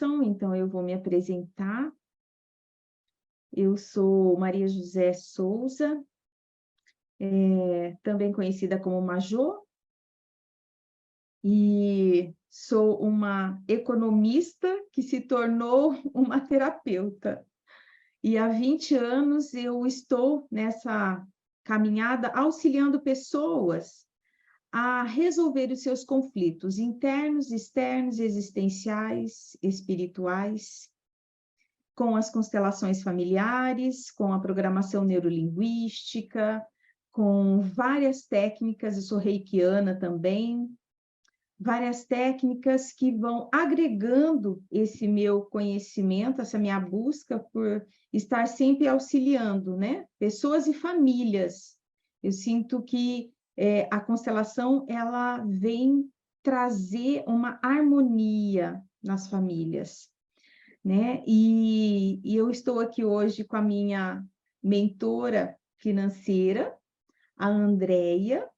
Então eu vou me apresentar. Eu sou Maria José Souza, também conhecida como Majô, e sou uma economista que se tornou uma terapeuta. E há 20 anos eu estou nessa caminhada auxiliando pessoas a resolver os seus conflitos internos, externos, existenciais, espirituais, com as constelações familiares, com a programação neurolinguística, com várias técnicas, eu sou reikiana também, várias técnicas que vão agregando esse meu conhecimento, essa minha busca por estar sempre auxiliando, né? Pessoas e famílias. Eu sinto que a constelação ela vem trazer uma harmonia nas famílias, né? E eu estou aqui hoje com a minha mentora financeira, a Andreia,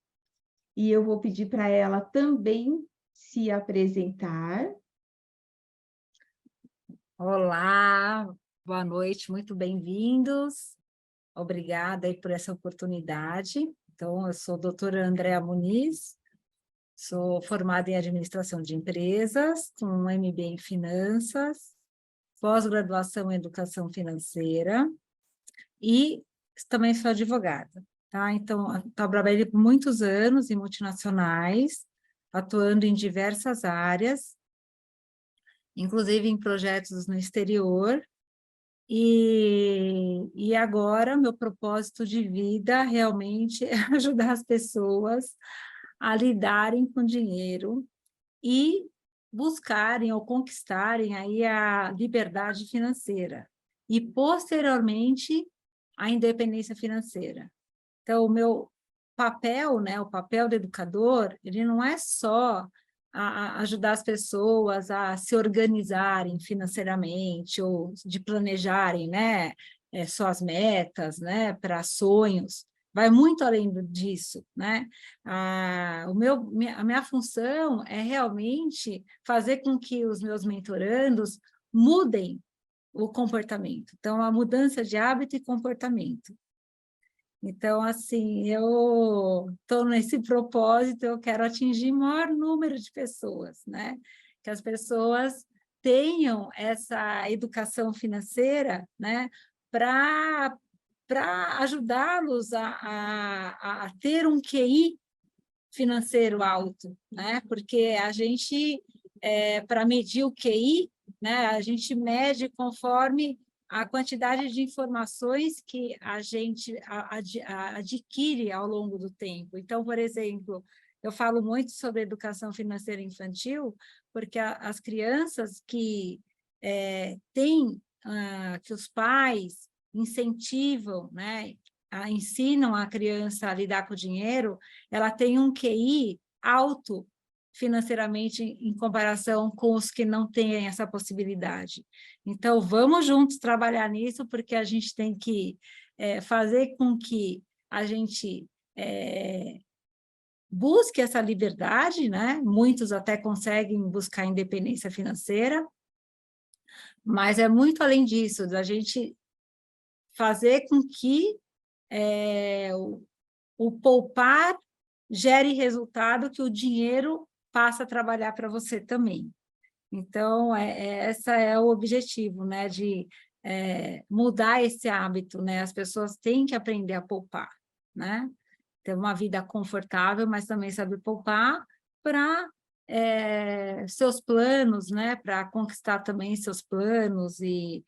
e eu vou pedir para ela também se apresentar. Olá, boa noite, muito bem-vindos. Obrigada aí por essa oportunidade. Então, eu sou a doutora Andréa Muniz, sou formada em administração de empresas, com um MBA em finanças, pós-graduação em educação financeira e também sou advogada, tá? Então, trabalhei por muitos anos em multinacionais, atuando em diversas áreas, inclusive em projetos no exterior, e agora meu propósito de vida realmente é ajudar as pessoas a lidarem com dinheiro e buscarem ou conquistarem aí a liberdade financeira e, posteriormente, a independência financeira. Então, o meu papel, né, o papel do educador, ele não é só ajudar as pessoas a se organizarem financeiramente ou de planejarem, né, suas metas, né, para sonhos. Vai muito além disso, né? A minha função é realmente fazer com que os meus mentorandos mudem o comportamento. Então, a mudança de hábito e comportamento. Então, assim, eu estou nesse propósito, eu quero atingir o maior número de pessoas, né? Que as pessoas tenham essa educação financeira, né? Para ajudá-los a ter um QI financeiro alto, né? Porque a gente, para medir o QI, né? A gente mede conforme a quantidade de informações que a gente adquire ao longo do tempo. Então, por exemplo, eu falo muito sobre educação financeira infantil, porque as crianças que têm, que os pais incentivam, né, ensinam a criança a lidar com o dinheiro, ela tem um QI alto financeiramente em comparação com os que não têm essa possibilidade. Então, vamos juntos trabalhar nisso, porque a gente tem que fazer com que a gente busque essa liberdade, né? Muitos até conseguem buscar independência financeira, mas é muito além disso, da gente fazer com que o poupar gere resultado, que o dinheiro passa a trabalhar para você também. Então, esse é o objetivo, né, de mudar esse hábito, né? As pessoas têm que aprender a poupar, né? Ter uma vida confortável, mas também saber poupar para seus planos, né? Para conquistar também seus planos e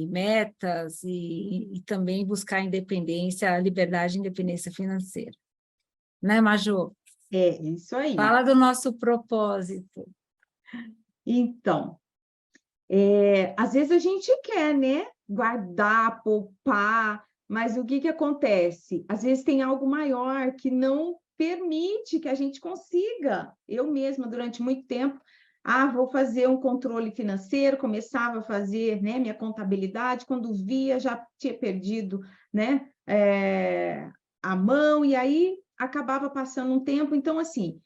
metas, e também buscar independência, liberdade e independência financeira. Né, Majô? É isso aí. Fala do nosso propósito. Então, às vezes a gente quer, né? Guardar, poupar, mas o que que acontece? Às vezes tem algo maior que não permite que a gente consiga. Eu mesma, durante muito tempo, vou fazer um controle financeiro, começava a fazer, né, minha contabilidade, quando via, já tinha perdido, né, a mão, e aí acabava passando um tempo. Então, assim,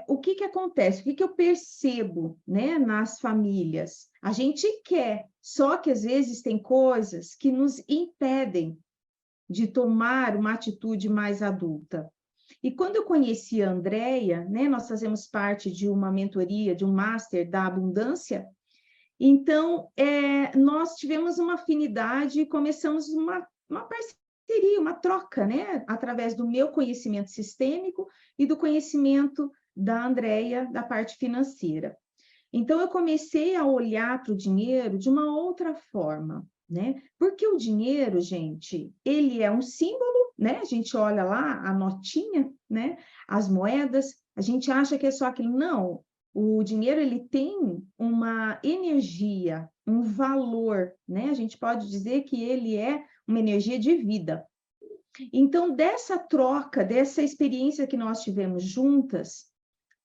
o que acontece? O que eu percebo, né, nas famílias? A gente quer, só que às vezes tem coisas que nos impedem de tomar uma atitude mais adulta. E quando eu conheci a Andrea, né, nós fazemos parte de uma mentoria, de um Master da Abundância, então nós tivemos uma afinidade e começamos uma parceria, uma troca, né, através do meu conhecimento sistêmico e do conhecimento da Andrea, da parte financeira. Então, eu comecei a olhar para o dinheiro de uma outra forma, né? Porque o dinheiro, gente, ele é um símbolo, né? A gente olha lá a notinha, né? As moedas, a gente acha que é só aquilo. Não, o dinheiro, ele tem uma energia, um valor, né? A gente pode dizer que ele é uma energia de vida. Então, dessa troca, dessa experiência que nós tivemos juntas,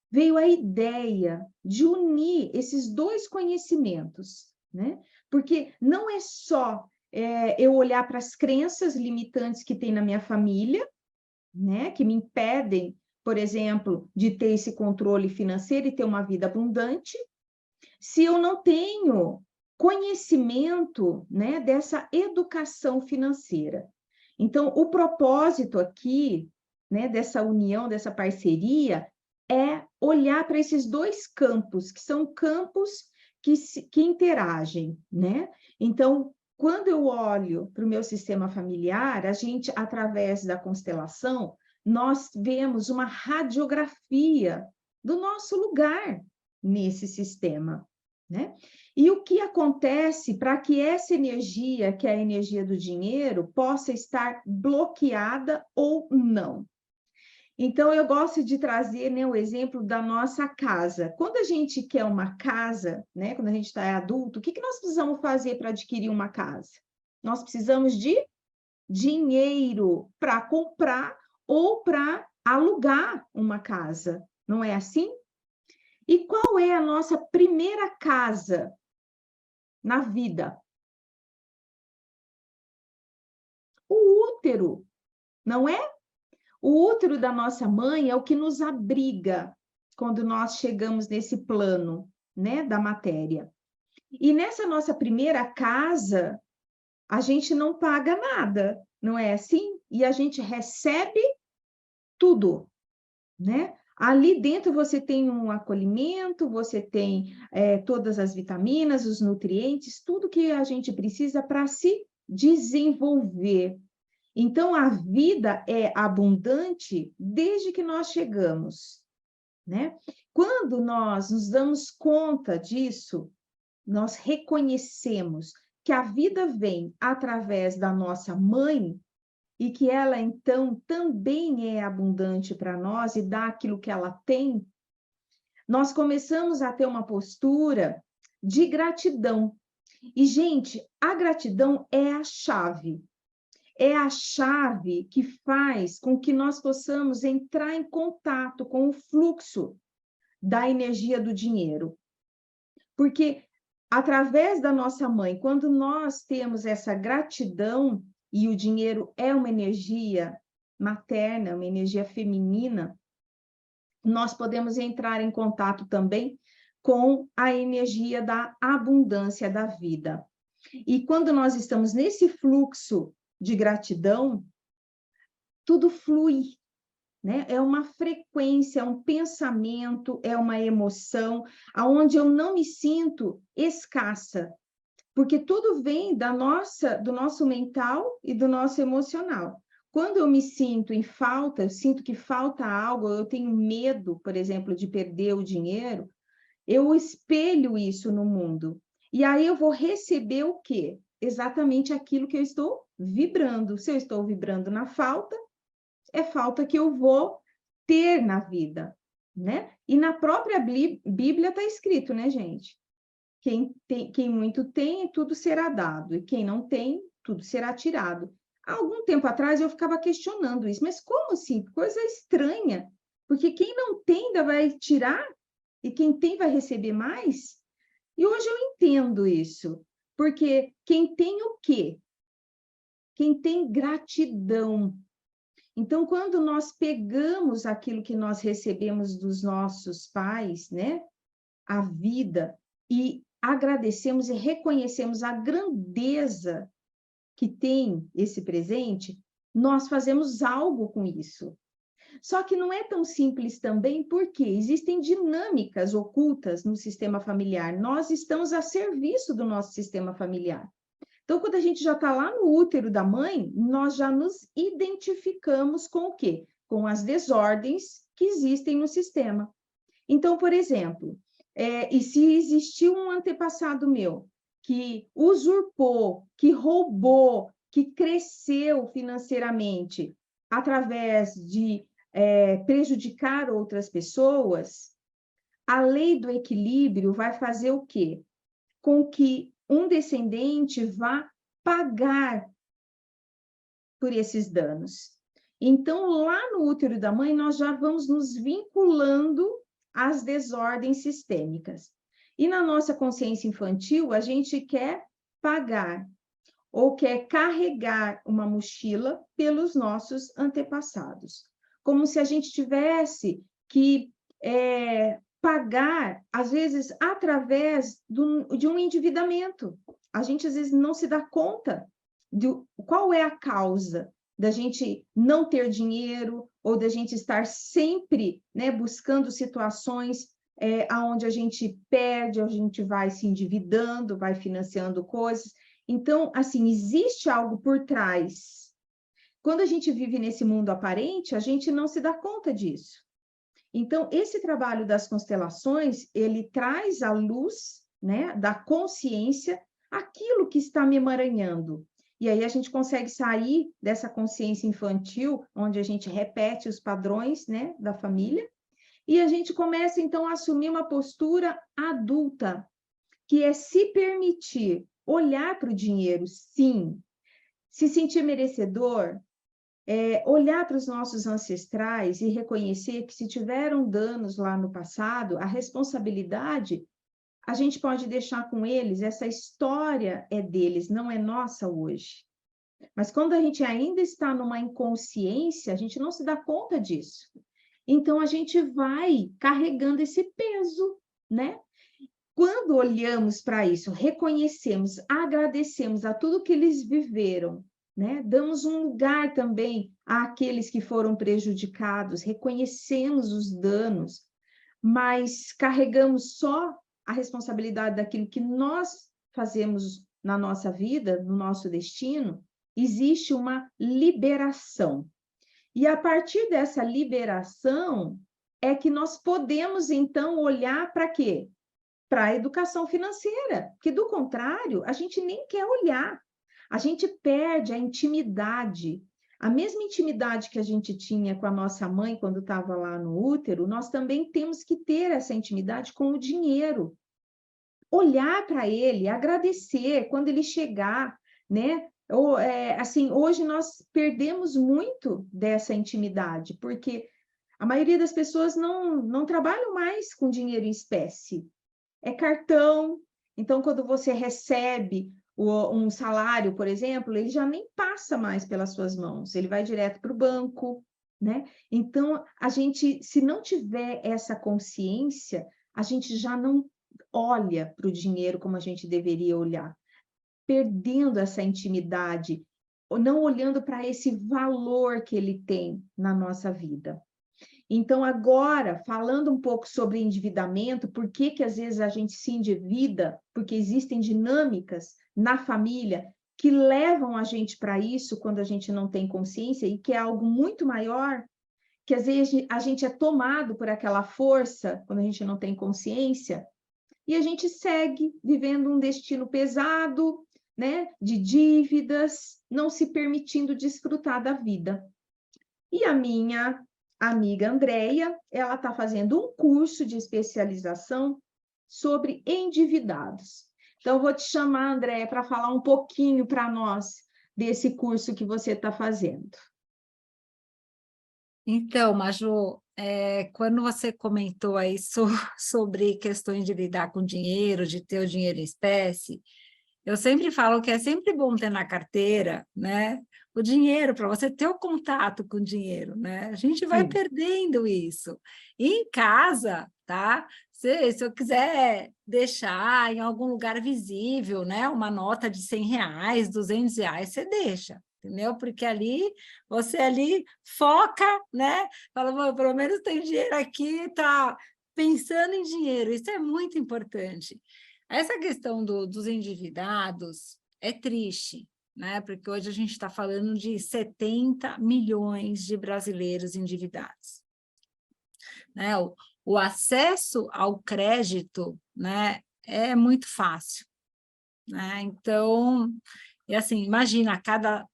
veio a ideia de unir esses dois conhecimentos, né? Porque não é só eu olhar para as crenças limitantes que tem na minha família, né? Que me impedem, por exemplo, de ter esse controle financeiro e ter uma vida abundante, se eu não tenho conhecimento, né, dessa educação financeira. Então, o propósito aqui, né, dessa união, dessa parceria, é olhar para esses dois campos, que são campos que interagem, né? Então, quando eu olho para o meu sistema familiar, a gente, através da constelação, nós vemos uma radiografia do nosso lugar nesse sistema, né? E o que acontece para que essa energia, que é a energia do dinheiro, possa estar bloqueada ou não? Então, eu gosto de trazer, né, o exemplo da nossa casa. Quando a gente quer uma casa, né, quando a gente está adulto, o que nós precisamos fazer para adquirir uma casa? Nós precisamos de dinheiro para comprar ou para alugar uma casa, não é assim? E qual é a nossa primeira casa na vida? O útero, não é? O útero da nossa mãe é o que nos abriga quando nós chegamos nesse plano, né, da matéria. E nessa nossa primeira casa, a gente não paga nada, não é assim? E a gente recebe tudo, né? Ali dentro você tem um acolhimento, você tem todas as vitaminas, os nutrientes, tudo que a gente precisa para se desenvolver. Então, a vida é abundante desde que nós chegamos, né? Quando nós nos damos conta disso, nós reconhecemos que a vida vem através da nossa mãe e que ela, então, também é abundante para nós e dá aquilo que ela tem, nós começamos a ter uma postura de gratidão. E, gente, a gratidão é a chave. É a chave que faz com que nós possamos entrar em contato com o fluxo da energia do dinheiro. Porque, através da nossa mãe, quando nós temos essa gratidão, e o dinheiro é uma energia materna, uma energia feminina, nós podemos entrar em contato também com a energia da abundância da vida. E quando nós estamos nesse fluxo de gratidão, tudo flui, né? É uma frequência, é um pensamento, é uma emoção, aonde eu não me sinto escassa, porque tudo vem do nosso mental e do nosso emocional. Quando eu me sinto em falta, eu sinto que falta algo, eu tenho medo, por exemplo, de perder o dinheiro, eu espelho isso no mundo. E aí eu vou receber o quê? Exatamente aquilo que eu estou vibrando. Se eu estou vibrando na falta, é falta que eu vou ter na vida, né? E na própria Bíblia está escrito, né, gente? Quem muito tem, tudo será dado, e quem não tem, tudo será tirado. Há algum tempo atrás eu ficava questionando isso, mas como assim? Coisa estranha, porque quem não tem ainda vai tirar, e quem tem vai receber mais? E hoje eu entendo isso, porque quem tem o quê? Quem tem gratidão. Então, quando nós pegamos aquilo que nós recebemos dos nossos pais, né, a vida, e agradecemos e reconhecemos a grandeza que tem esse presente, nós fazemos algo com isso. Só que não é tão simples também, porque existem dinâmicas ocultas no sistema familiar. Nós estamos a serviço do nosso sistema familiar. Então, quando a gente já está lá no útero da mãe, nós já nos identificamos com o quê? Com as desordens que existem no sistema. Então, por exemplo, e se existiu um antepassado meu que usurpou, que roubou, que cresceu financeiramente através de prejudicar outras pessoas, a lei do equilíbrio vai fazer o quê? Com que um descendente vá pagar por esses danos. Então, lá no útero da mãe, nós já vamos nos vinculando às desordens sistêmicas. E na nossa consciência infantil, a gente quer pagar ou quer carregar uma mochila pelos nossos antepassados. Como se a gente tivesse que pagar, às vezes, através de um endividamento. A gente, às vezes, não se dá conta de qual é a causa da gente não ter dinheiro ou da gente estar sempre, né, buscando situações onde a gente perde, a gente vai se endividando, vai financiando coisas. Então, assim, existe algo por trás. Quando a gente vive nesse mundo aparente, a gente não se dá conta disso. Então, esse trabalho das constelações, ele traz à luz, né, da consciência, aquilo que está me emaranhando. E aí a gente consegue sair dessa consciência infantil, onde a gente repete os padrões, né, da família, e a gente começa, então, a assumir uma postura adulta, que é se permitir olhar para o dinheiro, sim, se sentir merecedor, olhar para os nossos ancestrais e reconhecer que se tiveram danos lá no passado, a responsabilidade a gente pode deixar com eles, essa história é deles, não é nossa hoje. Mas quando a gente ainda está numa inconsciência, a gente não se dá conta disso. Então a gente vai carregando esse peso, né? Quando olhamos para isso, reconhecemos, agradecemos a tudo que eles viveram, né? Damos um lugar também àqueles que foram prejudicados, reconhecemos os danos, mas carregamos só a responsabilidade daquilo que nós fazemos na nossa vida, no nosso destino, existe uma liberação. E a partir dessa liberação é que nós podemos, então, olhar para quê? Para a educação financeira, porque do contrário, a gente nem quer olhar, a gente perde a intimidade. A mesma intimidade que a gente tinha com a nossa mãe quando estava lá no útero, nós também temos que ter essa intimidade com o dinheiro. Olhar para ele, agradecer quando ele chegar, né? Ou, assim, hoje nós perdemos muito dessa intimidade, porque a maioria das pessoas não trabalham mais com dinheiro em espécie, é cartão. Então, quando você recebe um salário, por exemplo, ele já nem passa mais pelas suas mãos, ele vai direto para o banco, né? Então, a gente, se não tiver essa consciência, a gente já não olha para o dinheiro como a gente deveria olhar, perdendo essa intimidade, não olhando para esse valor que ele tem na nossa vida. Então, agora, falando um pouco sobre endividamento, por que que às vezes a gente se endivida? Porque existem dinâmicas na família que levam a gente para isso quando a gente não tem consciência e que é algo muito maior, que às vezes a gente é tomado por aquela força quando a gente não tem consciência e a gente segue vivendo um destino pesado, né, de dívidas, não se permitindo desfrutar da vida. E a minha amiga Andréia, ela está fazendo um curso de especialização sobre endividados. Então, eu vou te chamar, Andréia, para falar um pouquinho para nós desse curso que você está fazendo. Então, Maju, quando você comentou aí sobre questões de lidar com dinheiro, de ter o dinheiro em espécie, Eu sempre falo que é sempre bom ter na carteira, né, o dinheiro, para você ter o contato com o dinheiro, né? A gente vai Sim. perdendo isso. E em casa, tá? Se eu quiser deixar em algum lugar visível, né, uma nota de R$ 100, R$ 200, você deixa, entendeu? Porque ali, você ali foca, né? Fala, "Bom, pelo menos tem dinheiro aqui, tá pensando em dinheiro." Isso é muito importante. Essa questão dos endividados é triste, né? Porque hoje a gente está falando de 70 milhões de brasileiros endividados, né? O acesso ao crédito, né, é muito fácil, né? Então, e assim, imagina, a cada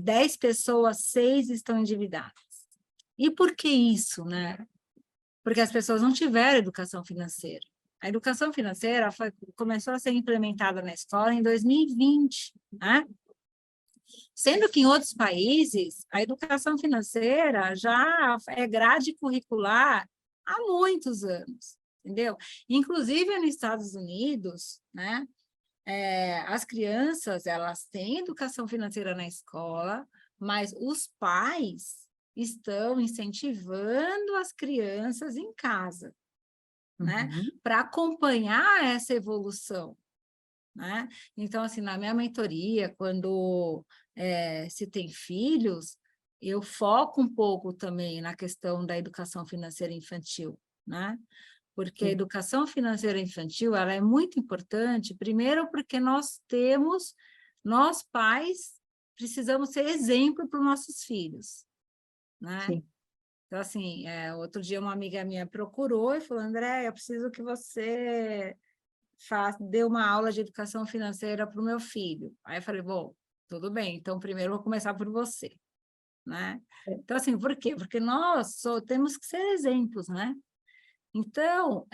10 pessoas, 6 estão endividadas. E por que isso, né? Porque as pessoas não tiveram educação financeira. A educação financeira começou a ser implementada na escola em 2020, né? Sendo que em outros países, a educação financeira já é grade curricular há muitos anos, entendeu? Inclusive nos Estados Unidos, né? As crianças, elas têm educação financeira na escola, mas os pais estão incentivando as crianças em casa, né? Uhum. Para acompanhar essa evolução, né? Então, assim, na minha mentoria, quando se tem filhos, eu foco um pouco também na questão da educação financeira infantil, né? Porque a Sim. educação financeira infantil, ela é muito importante, primeiro porque nós pais, precisamos ser exemplo para os nossos filhos, né? Sim. Então, assim, outro dia uma amiga minha procurou e falou, André, eu preciso que você dê uma aula de educação financeira para o meu filho. Aí eu falei, bom, tudo bem, então primeiro eu vou começar por você, né? É. Então, assim, por quê? Porque nós só temos que ser exemplos, né? Então,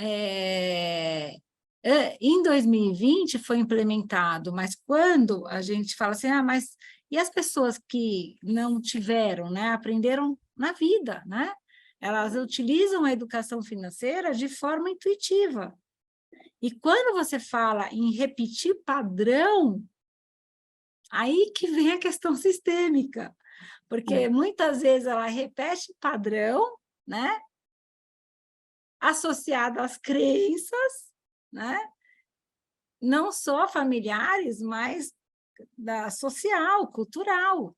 em 2020 foi implementado, mas quando a gente fala assim, mas e as pessoas que não tiveram, né, aprenderam na vida, né? Elas utilizam a educação financeira de forma intuitiva. E quando você fala em repetir padrão, aí que vem a questão sistêmica, porque É. muitas vezes ela repete padrão, né, associado às crenças, né? Não só familiares, mas da social, cultural.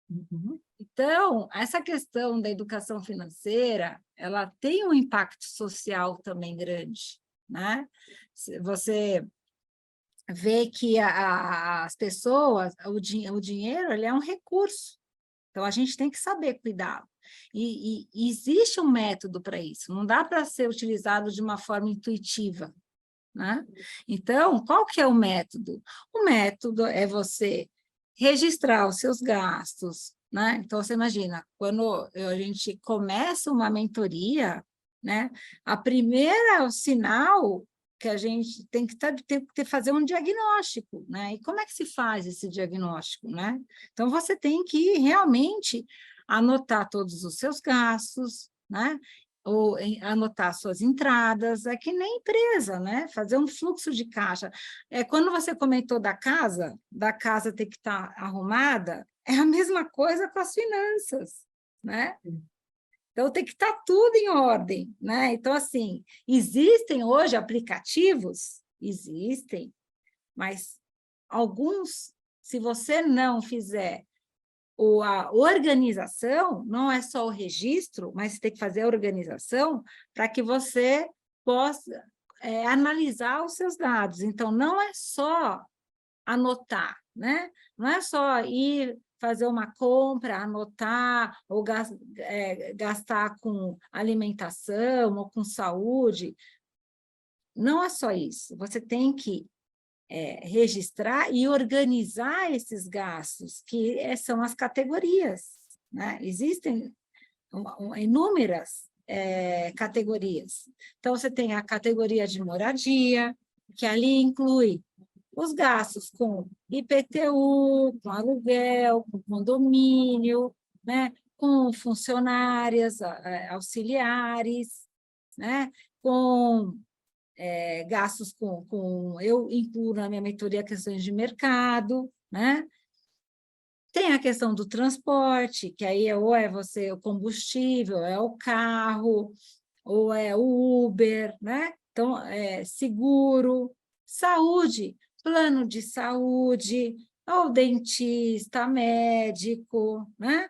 Uhum. Então, essa questão da educação financeira, ela tem um impacto social também grande, né? Você vê que as pessoas, o dinheiro, ele é um recurso, então a gente tem que saber cuidá-lo. E existe um método para isso, não dá para ser utilizado de uma forma intuitiva, né? Então, qual que é o método? O método é você registrar os seus gastos, né? Então, você imagina, quando a gente começa uma mentoria, né? A primeira sinal que a gente tem que fazer um diagnóstico, né? E como é que se faz esse diagnóstico, né? Então, você tem que realmente anotar todos os seus gastos, né? Ou anotar suas entradas, é que nem empresa, né? Fazer um fluxo de caixa. Quando você comentou da casa ter que estar arrumada, é a mesma coisa com as finanças, né? Então, tem que estar tudo em ordem, né? Então, assim, existem hoje aplicativos? Existem, mas alguns, se você não fizer a organização, não é só o registro, mas você tem que fazer a organização para que você possa analisar os seus dados. Então, não é só anotar, né? Não é só ir fazer uma compra, anotar, ou gastar com alimentação ou com saúde. Não é só isso. Você tem que registrar e organizar esses gastos, que são as categorias, né? Existem inúmeras categorias. Então, você tem a categoria de moradia, que ali inclui os gastos com IPTU, com aluguel, com condomínio, né? Com funcionárias auxiliares, né? Com gastos eu incluo na minha mentoria questões de mercado, né? Tem a questão do transporte, que aí ou é você o combustível, é o carro, ou é o Uber, né? Então, seguro, saúde, plano de saúde, ou dentista, médico, né?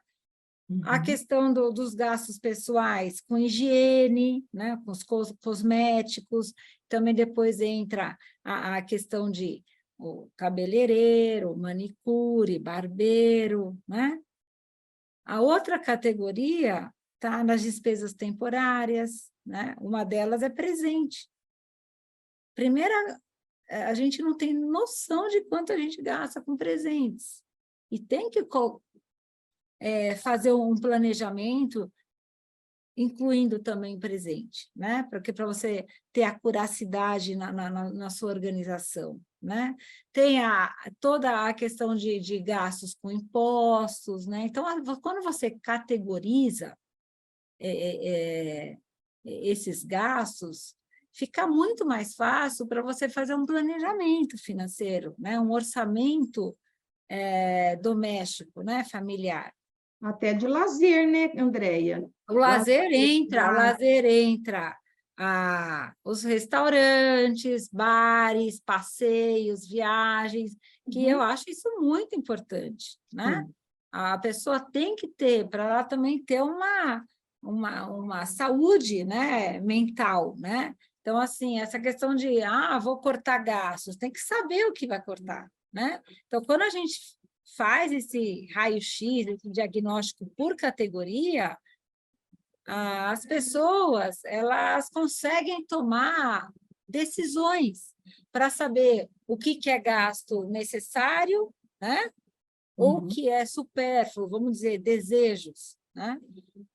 A questão dos gastos pessoais com higiene, né? Com os cosméticos, também depois entra a questão de o cabeleireiro, manicure, barbeiro, né? A outra categoria está nas despesas temporárias, né? Uma delas é presente. Primeira, a gente não tem noção de quanto a gente gasta com presentes. E tem que fazer um planejamento, incluindo também presente, né? Porque para você ter a curacidade na sua organização, né? Tem toda a questão de gastos com impostos, né? Então, quando você categoriza esses gastos, fica muito mais fácil para você fazer um planejamento financeiro, né? Um orçamento doméstico, né? Familiar. Até de lazer, né, Andréia? O lazer entra os restaurantes, bares, passeios, viagens, que eu acho isso muito importante, né? A pessoa tem que ter, para ela também ter uma saúde, né, mental, né? Então, assim, essa questão de, vou cortar gastos, tem que saber o que vai cortar, né? Então, quando a gente faz esse raio-x, esse diagnóstico por categoria, as pessoas elas conseguem tomar decisões para saber o que é gasto necessário, né? Ou o que é supérfluo, vamos dizer, desejos, né?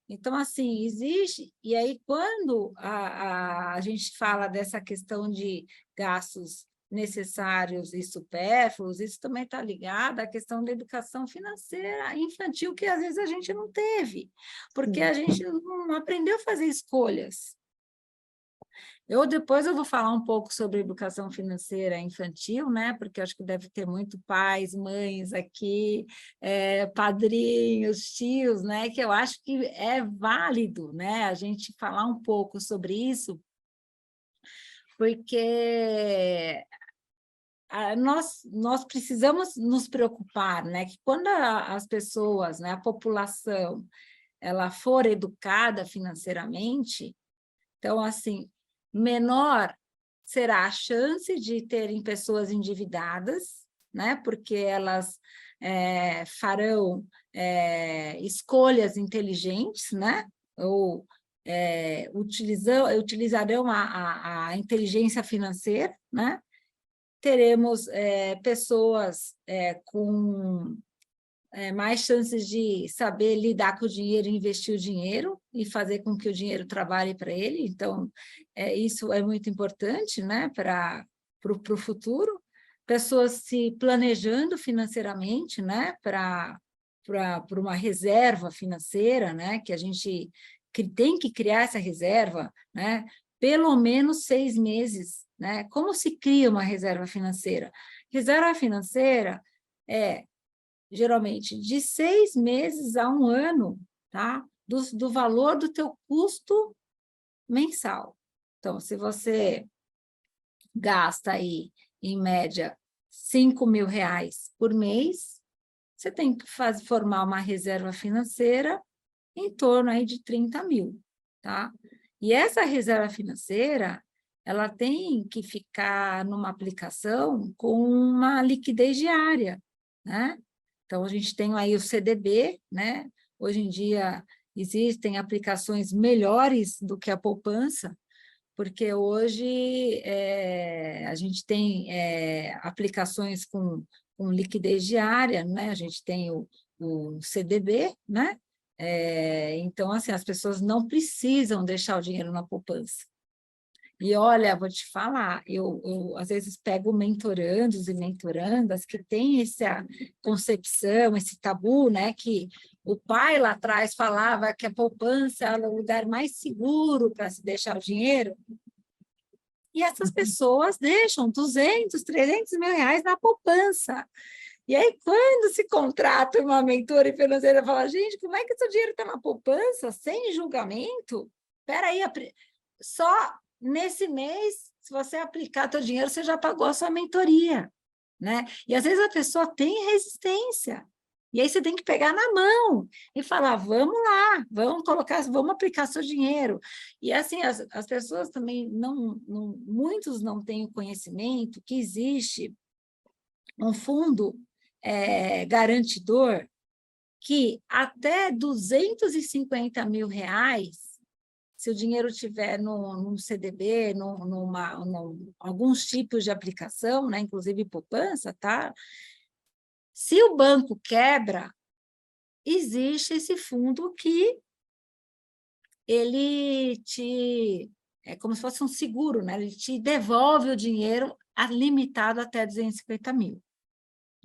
Então, assim, existe... E aí, quando a gente fala dessa questão de gastos necessários e supérfluos, isso também está ligado à questão da educação financeira infantil, que às vezes a gente não teve, porque a gente não aprendeu a fazer escolhas. Depois eu vou falar um pouco sobre educação financeira infantil, né? Porque eu acho que deve ter muito pais, mães aqui, padrinhos, tios, né? Que eu acho que é válido, né? A gente falar um pouco sobre isso, porque nós precisamos nos preocupar, né? Que quando as pessoas, né, a população, ela for educada financeiramente, então, assim, menor será a chance de terem pessoas endividadas, né? Porque elas farão escolhas inteligentes, né? Ou utilizarão a inteligência financeira, né? Teremos pessoas com mais chances de saber lidar com o dinheiro, investir o dinheiro e fazer com que o dinheiro trabalhe para ele. Então, isso é muito importante, né, para o futuro. Pessoas se planejando financeiramente, né, para uma reserva financeira, né, que a gente tem que criar essa reserva, né, pelo menos 6 meses, né? Como se cria uma reserva financeira? Reserva financeira geralmente de 6 meses a 1 ano, tá? Do valor do teu custo mensal. Então, se você gasta aí, em média, R$ 5.000 por mês, você tem que formar uma reserva financeira em torno aí de 30 mil, tá? E essa reserva financeira, ela tem que ficar numa aplicação com uma liquidez diária, né? Então, a gente tem aí o CDB, né? Hoje em dia, existem aplicações melhores do que a poupança, porque hoje a gente tem aplicações com liquidez diária, né? A gente tem o CDB, né? Então, assim, as pessoas não precisam deixar o dinheiro na poupança. E, olha, vou te falar, eu às vezes pego mentorandos e mentorandas que têm essa concepção, esse tabu, né, que o pai lá atrás falava que a poupança era o lugar mais seguro para se deixar o dinheiro. E essas pessoas deixam 200, 300 mil reais na poupança. E aí, quando se contrata uma mentora financeira, fala, gente, como é que seu dinheiro está na poupança, sem julgamento? Espera aí, só nesse mês, se você aplicar seu dinheiro, você já pagou a sua mentoria, né? E às vezes a pessoa tem resistência. E aí você tem que pegar na mão e falar, vamos lá, vamos aplicar seu dinheiro. E assim, as pessoas também muitos não têm o conhecimento que existe um fundo garantidor que até 250 mil reais, se o dinheiro tiver num CDB, alguns tipos de aplicação, né, inclusive poupança, tá? Se o banco quebra, existe esse fundo que ele é como se fosse um seguro, né? Ele te devolve o dinheiro limitado até 250 mil.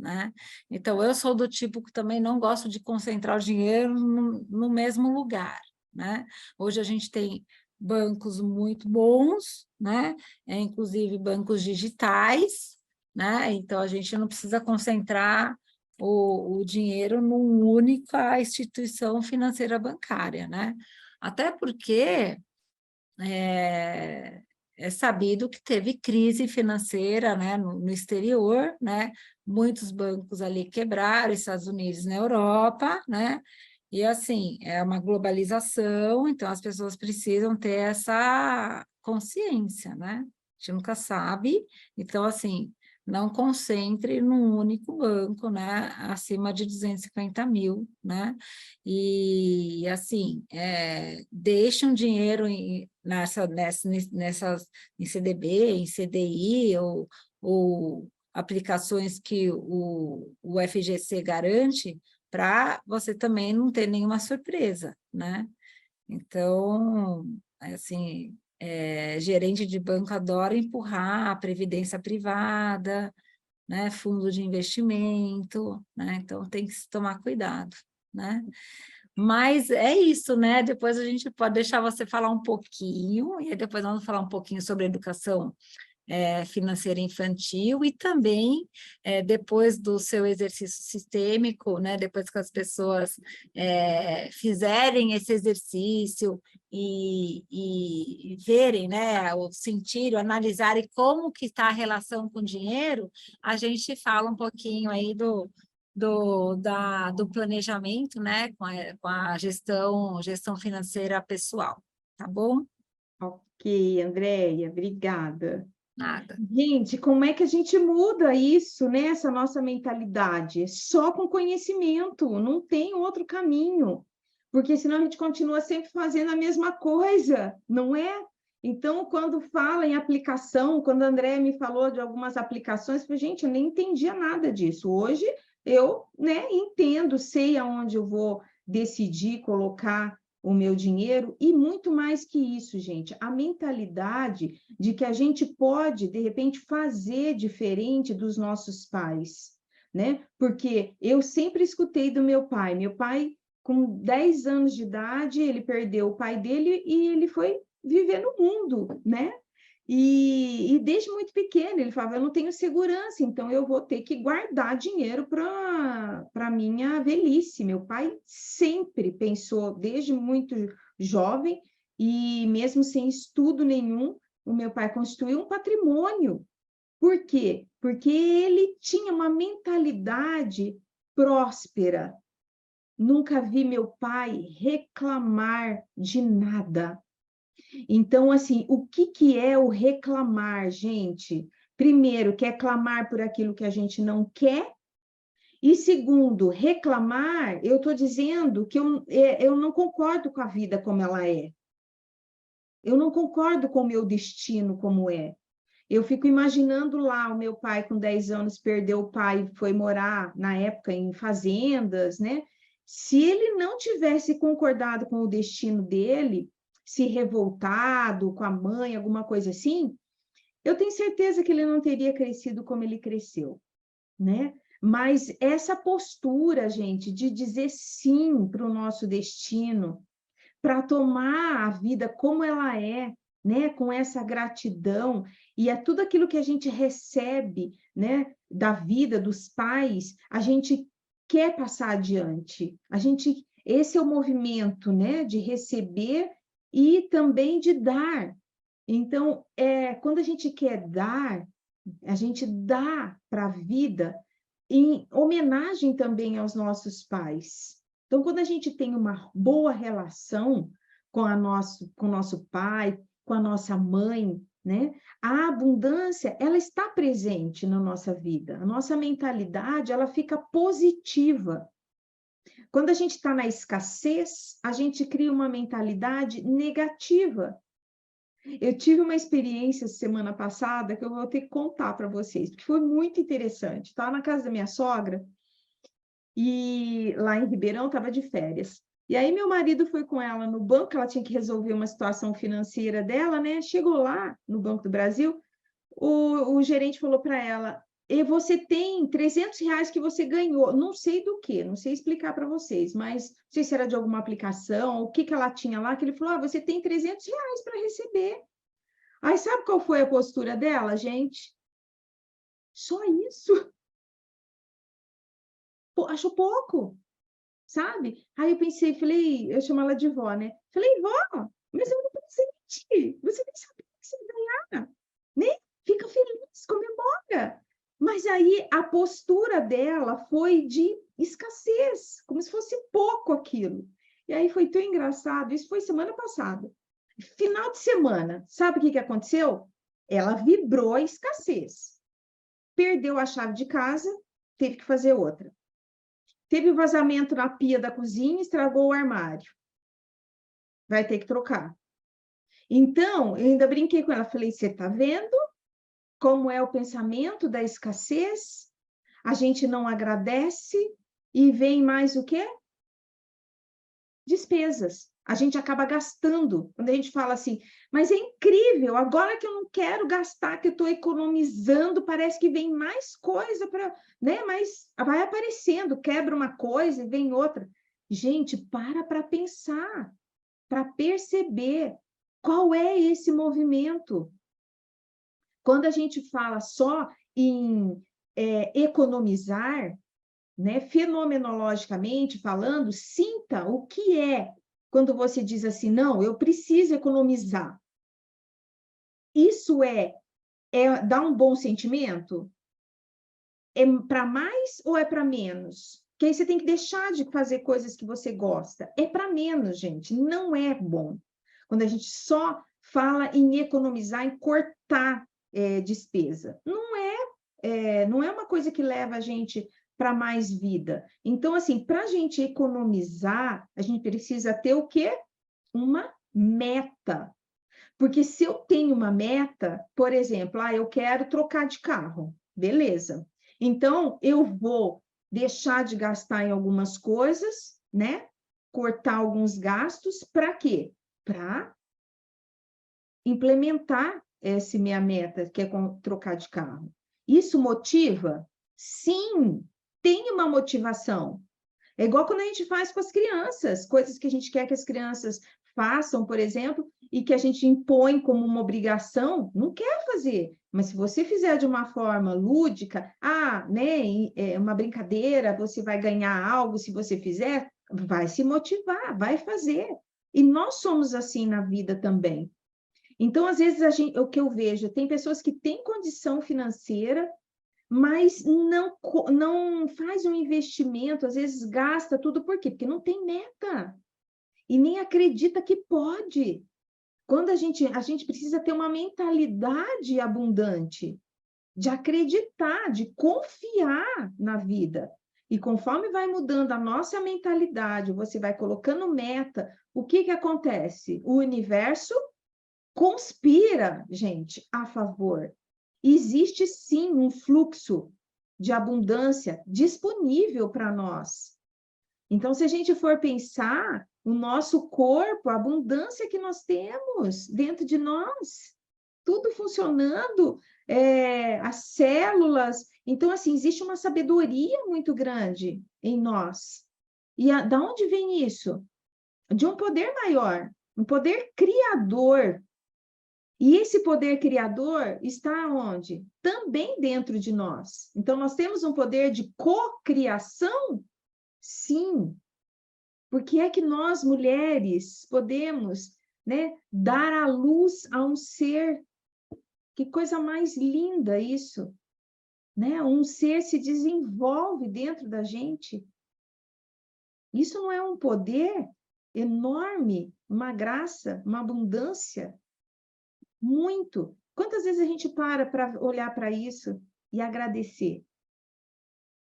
Né? Então, eu sou do tipo que também não gosto de concentrar o dinheiro no mesmo lugar. Né? Hoje a gente tem bancos muito bons, né? Inclusive bancos digitais, né? Então a gente não precisa concentrar o dinheiro numa única instituição financeira bancária. Né? Até porque é sabido que teve crise financeira, né, no exterior, né, muitos bancos ali quebraram, Estados Unidos na Europa, né, e assim, é uma globalização, então as pessoas precisam ter essa consciência, né, a gente nunca sabe, então assim, não concentre num único banco, né, acima de 250 mil, né, e assim, deixe um dinheiro em CDB, em CDI, ou aplicações que o FGC garante, para você também não ter nenhuma surpresa, né? Então, assim, gerente de banco adora empurrar a previdência privada, né? Fundo de investimento, né? Então tem que se tomar cuidado, né? Mas é isso, né? Depois a gente pode deixar você falar um pouquinho, e aí depois vamos falar um pouquinho sobre educação financeira infantil e também, depois do seu exercício sistêmico, né? Depois que as pessoas fizerem esse exercício e verem, né? Ou sentirem, analisarem como que está a relação com o dinheiro, a gente fala um pouquinho aí do planejamento, né, com a gestão financeira pessoal, tá bom? Ok, Andréia, obrigada. Nada. Gente, como é que a gente muda isso, né? Essa nossa mentalidade? Só com conhecimento, não tem outro caminho. Porque senão a gente continua sempre fazendo a mesma coisa, não é? Então, quando fala em aplicação, quando a André me falou de algumas aplicações, eu falei, gente, eu nem entendia nada disso. Hoje eu, né, entendo, sei aonde eu vou decidir colocar o meu dinheiro, e muito mais que isso, gente, a mentalidade de que a gente pode, de repente, fazer diferente dos nossos pais, né? Porque eu sempre escutei do meu pai, com 10 anos de idade, ele perdeu o pai dele e ele foi viver no mundo, né? E desde muito pequeno, ele falava, eu não tenho segurança, então eu vou ter que guardar dinheiro para minha velhice. Meu pai sempre pensou, desde muito jovem, e mesmo sem estudo nenhum, o meu pai constituiu um patrimônio. Por quê? Porque ele tinha uma mentalidade próspera. Nunca vi meu pai reclamar de nada. Então, assim, o que é o reclamar, gente? Primeiro, que é clamar por aquilo que a gente não quer. E segundo, reclamar, eu estou dizendo que eu não concordo com a vida como ela é. Eu não concordo com o meu destino como é. Eu fico imaginando lá o meu pai com 10 anos perdeu o pai, foi morar na época em fazendas, né? Se ele não tivesse concordado com o destino dele, se revoltado com a mãe, alguma coisa assim, eu tenho certeza que ele não teria crescido como ele cresceu, né? Mas essa postura, gente, de dizer sim para o nosso destino, para tomar a vida como ela é, né, com essa gratidão, e é tudo aquilo que a gente recebe, né, da vida dos pais, a gente quer passar adiante. Esse é o movimento, né, de receber e também de dar. Então, quando a gente quer dar, a gente dá para a vida em homenagem também aos nossos pais. Então, quando a gente tem uma boa relação com o nosso pai, com a nossa mãe, né? A abundância, ela está presente na nossa vida. A nossa mentalidade, ela fica positiva. Quando a gente está na escassez, a gente cria uma mentalidade negativa. Eu tive uma experiência semana passada que eu vou ter que contar para vocês, porque foi muito interessante. Estava na casa da minha sogra, e lá em Ribeirão estava de férias. E aí meu marido foi com ela no banco, ela tinha que resolver uma situação financeira dela, né? Chegou lá no Banco do Brasil, o gerente falou para ela: e você tem R$ 300 que você ganhou, não sei do que, não sei explicar para vocês, mas não sei se era de alguma aplicação, o que que ela tinha lá, que ele falou: você tem R$ 300 para receber. Aí sabe qual foi a postura dela, gente? Só isso? Pô, acho pouco, sabe? Aí eu pensei, falei, eu chamo ela de vó, né? Falei, vó, mas eu não presente, você nem sabe o que você vai ganhar, né? Fica feliz, comemora. Mas aí a postura dela foi de escassez, como se fosse pouco aquilo. E aí foi tão engraçado, isso foi semana passada. Final de semana, sabe o que que aconteceu? Ela vibrou a escassez. Perdeu a chave de casa, teve que fazer outra. Teve vazamento na pia da cozinha, estragou o armário. Vai ter que trocar. Então, eu ainda brinquei com ela, falei, você está vendo como é o pensamento da escassez? A gente não agradece e vem mais o quê? Despesas. A gente acaba gastando. Quando a gente fala assim, mas é incrível, agora que eu não quero gastar, que eu estou economizando, parece que vem mais coisa para, né? Mas vai aparecendo, quebra uma coisa e vem outra. Gente, para pensar, para perceber qual é esse movimento. Quando a gente fala só em economizar, né, fenomenologicamente falando, sinta o que é quando você diz assim, não, eu preciso economizar. Isso dá um bom sentimento? É para mais ou é para menos? Porque aí você tem que deixar de fazer coisas que você gosta. É para menos, gente, não é bom. Quando a gente só fala em economizar, em cortar despesa. Não é uma coisa que leva a gente para mais vida. Então, assim, para a gente economizar, a gente precisa ter o quê? Uma meta. Porque se eu tenho uma meta, por exemplo, eu quero trocar de carro, beleza. Então, eu vou deixar de gastar em algumas coisas, né? Cortar alguns gastos, para quê? Para implementar essa minha meta, que é trocar de carro. Isso motiva? Sim, tem uma motivação. É igual quando a gente faz com as crianças, coisas que a gente quer que as crianças façam, por exemplo, e que a gente impõe como uma obrigação, não quer fazer. Mas se você fizer de uma forma lúdica, né, uma brincadeira, você vai ganhar algo se você fizer, vai se motivar, vai fazer. E nós somos assim na vida também. Então, às vezes, o que eu vejo, tem pessoas que têm condição financeira, mas não faz um investimento, às vezes gasta tudo, por quê? Porque não tem meta, e nem acredita que pode. Quando a gente precisa ter uma mentalidade abundante, de acreditar, de confiar na vida. E conforme vai mudando a nossa mentalidade, você vai colocando meta, o que que acontece? O universo conspira, gente, a favor. Existe sim um fluxo de abundância disponível para nós. Então, se a gente for pensar, o nosso corpo, a abundância que nós temos dentro de nós, tudo funcionando, as células. Então, assim, existe uma sabedoria muito grande em nós. E da onde vem isso? De um poder maior, um poder criador. E esse poder criador está onde? Também dentro de nós. Então, nós temos um poder de cocriação? Sim. Porque é que nós, mulheres, podemos, né, dar à luz a um ser. Que coisa mais linda isso, né? Um ser se desenvolve dentro da gente. Isso não é um poder enorme, uma graça, uma abundância? Muito. Quantas vezes a gente para olhar para isso e agradecer,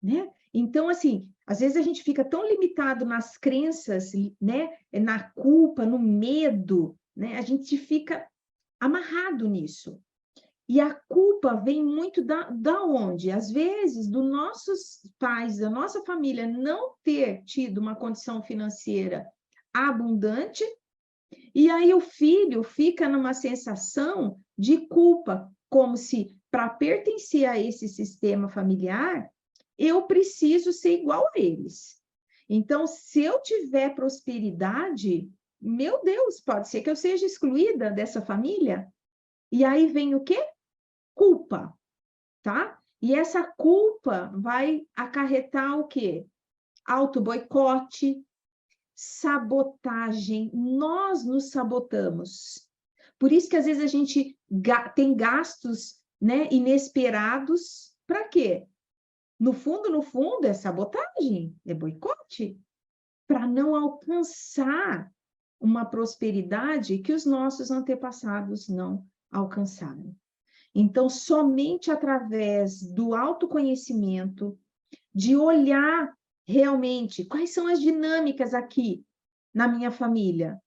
né? Então, assim, às vezes a gente fica tão limitado nas crenças, né? Na culpa, no medo, né? A gente fica amarrado nisso. E a culpa vem muito da onde? Às vezes, dos nossos pais, da nossa família não ter tido uma condição financeira abundante, e aí o filho fica numa sensação de culpa, como se, para pertencer a esse sistema familiar, eu preciso ser igual a eles. Então, se eu tiver prosperidade, meu Deus, pode ser que eu seja excluída dessa família. E aí vem o quê? Culpa, tá? E essa culpa vai acarretar o quê? Auto-boicote, sabotagem. Nós nos sabotamos. Por isso que às vezes a gente tem gastos, né, inesperados. Para quê? No fundo, é sabotagem, é boicote, para não alcançar uma prosperidade que os nossos antepassados não alcançaram. Então, somente através do autoconhecimento, de olhar realmente quais são as dinâmicas aqui na minha família,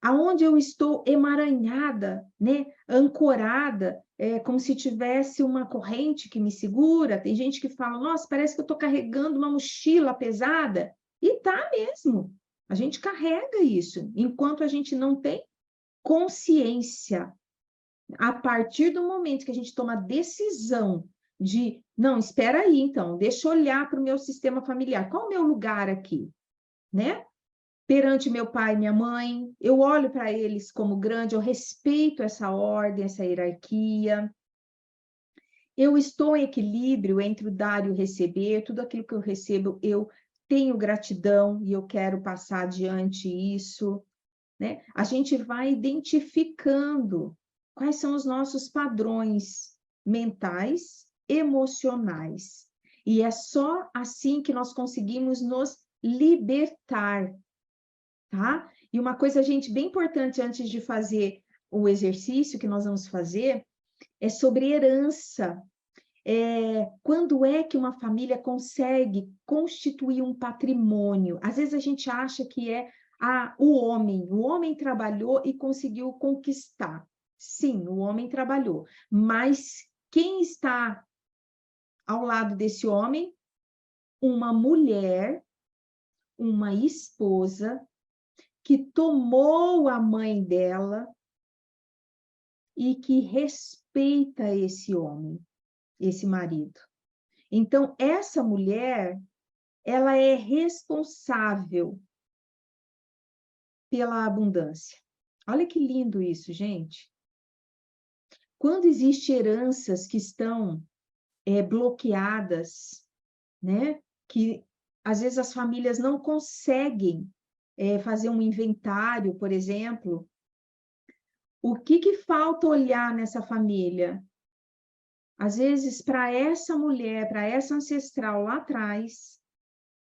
aonde eu estou emaranhada, né, ancorada, como se tivesse uma corrente que me segura. Tem gente que fala, nossa, parece que eu estou carregando uma mochila pesada. E tá mesmo. A gente carrega isso, enquanto a gente não tem consciência. A partir do momento que a gente toma a decisão de, não, espera aí, então, deixa eu olhar para o meu sistema familiar. Qual é o meu lugar aqui, né? Perante meu pai e minha mãe, eu olho para eles como grande, eu respeito essa ordem, essa hierarquia. Eu estou em equilíbrio entre o dar e o receber, tudo aquilo que eu recebo, eu tenho gratidão e eu quero passar adiante isso, né? A gente vai identificando quais são os nossos padrões mentais, emocionais. E é só assim que nós conseguimos nos libertar, tá? E uma coisa, gente, bem importante antes de fazer o exercício que nós vamos fazer é sobre herança. Quando é que uma família consegue constituir um patrimônio? Às vezes a gente acha que é o homem trabalhou e conseguiu conquistar. Sim, o homem trabalhou, mas quem está ao lado desse homem? Uma mulher, uma esposa, que tomou a mãe dela e que respeita esse homem, esse marido. Então, essa mulher, ela é responsável pela abundância. Olha que lindo isso, gente. Quando existem heranças que estão bloqueadas, né? Que às vezes as famílias não conseguem fazer um inventário, por exemplo. O que falta olhar nessa família? Às vezes, para essa mulher, para essa ancestral lá atrás,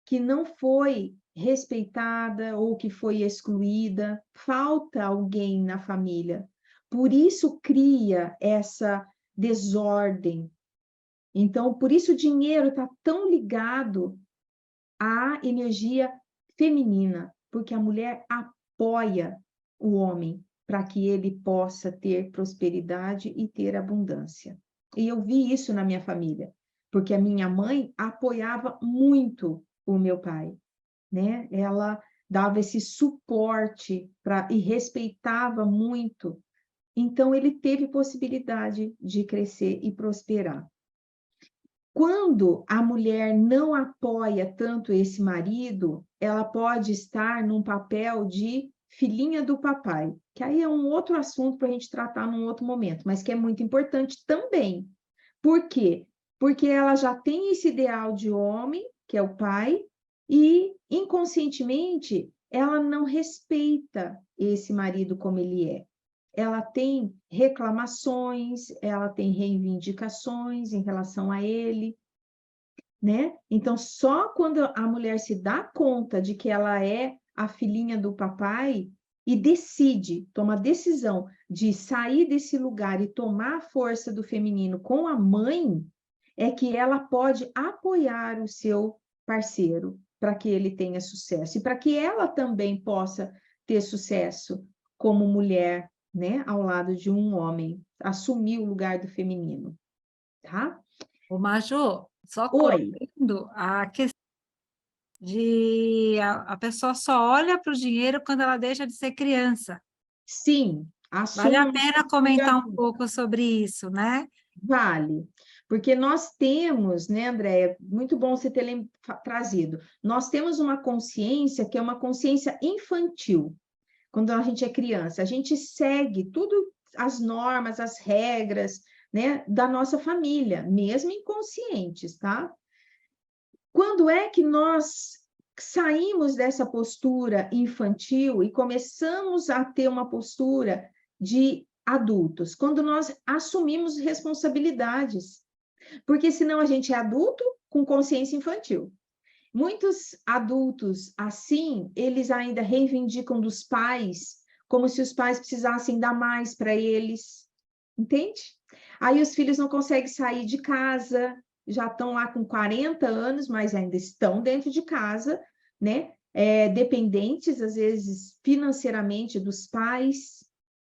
que não foi respeitada ou que foi excluída, falta alguém na família. Por isso cria essa desordem. Então, por isso o dinheiro está tão ligado à energia feminina, porque a mulher apoia o homem para que ele possa ter prosperidade e ter abundância. E eu vi isso na minha família, porque a minha mãe apoiava muito o meu pai, né? Ela dava esse suporte e respeitava muito. Então, ele teve possibilidade de crescer e prosperar. Quando a mulher não apoia tanto esse marido, ela pode estar num papel de filhinha do papai, que aí é um outro assunto para a gente tratar num outro momento, mas que é muito importante também. Por quê? Porque ela já tem esse ideal de homem, que é o pai, e inconscientemente ela não respeita esse marido como ele é. Ela tem reclamações, ela tem reivindicações em relação a ele, né? Então, só quando a mulher se dá conta de que ela é a filhinha do papai e decide, toma a decisão de sair desse lugar e tomar a força do feminino com a mãe, é que ela pode apoiar o seu parceiro para que ele tenha sucesso e para que ela também possa ter sucesso como mulher, né, ao lado de um homem, assumir o lugar do feminino, tá? Ô, Maju, só Oi. corrigindo a questão de a pessoa só olha para o dinheiro quando ela deixa de ser criança. Sim, Vale assume a uma pena postura de comentar um adulto. pouco sobre isso, né? Vale, porque nós temos, né, Andréia, muito bom você ter trazido, nós temos uma consciência que é uma consciência infantil, quando a gente é criança, a gente segue tudo, as normas, as regras, né, da nossa família, mesmo inconscientes, tá? Quando é que nós saímos dessa postura infantil e começamos a ter uma postura de adultos? Quando nós assumimos responsabilidades. Porque senão a gente é adulto com consciência infantil. Muitos adultos assim, eles ainda reivindicam dos pais, como se os pais precisassem dar mais para eles, entende? Aí os filhos não conseguem sair de casa, já estão lá com 40 anos, mas ainda estão dentro de casa, né? Dependentes, às vezes, financeiramente dos pais,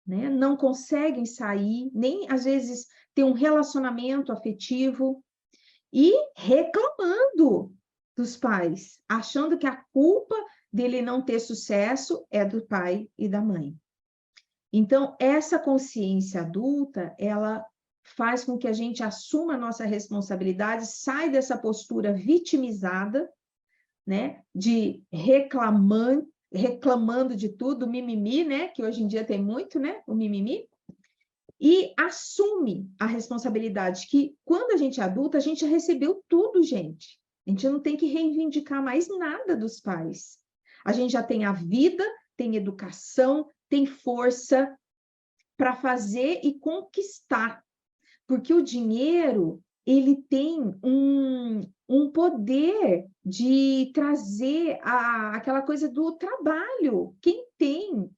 né? Não conseguem sair, nem às vezes ter um relacionamento afetivo, e reclamando dos pais, achando que a culpa dele não ter sucesso é do pai e da mãe. Então, essa consciência adulta, ela faz com que a gente assuma a nossa responsabilidade, sai dessa postura vitimizada, né, de reclamando de tudo, mimimi, né, que hoje em dia tem muito, né, o mimimi, e assume a responsabilidade que, quando a gente é adulta, a gente já recebeu tudo, gente. A gente não tem que reivindicar mais nada dos pais. A gente já tem a vida, tem educação, tem força para fazer e conquistar. Porque o dinheiro, ele tem um poder de trazer aquela coisa do trabalho. Quem tem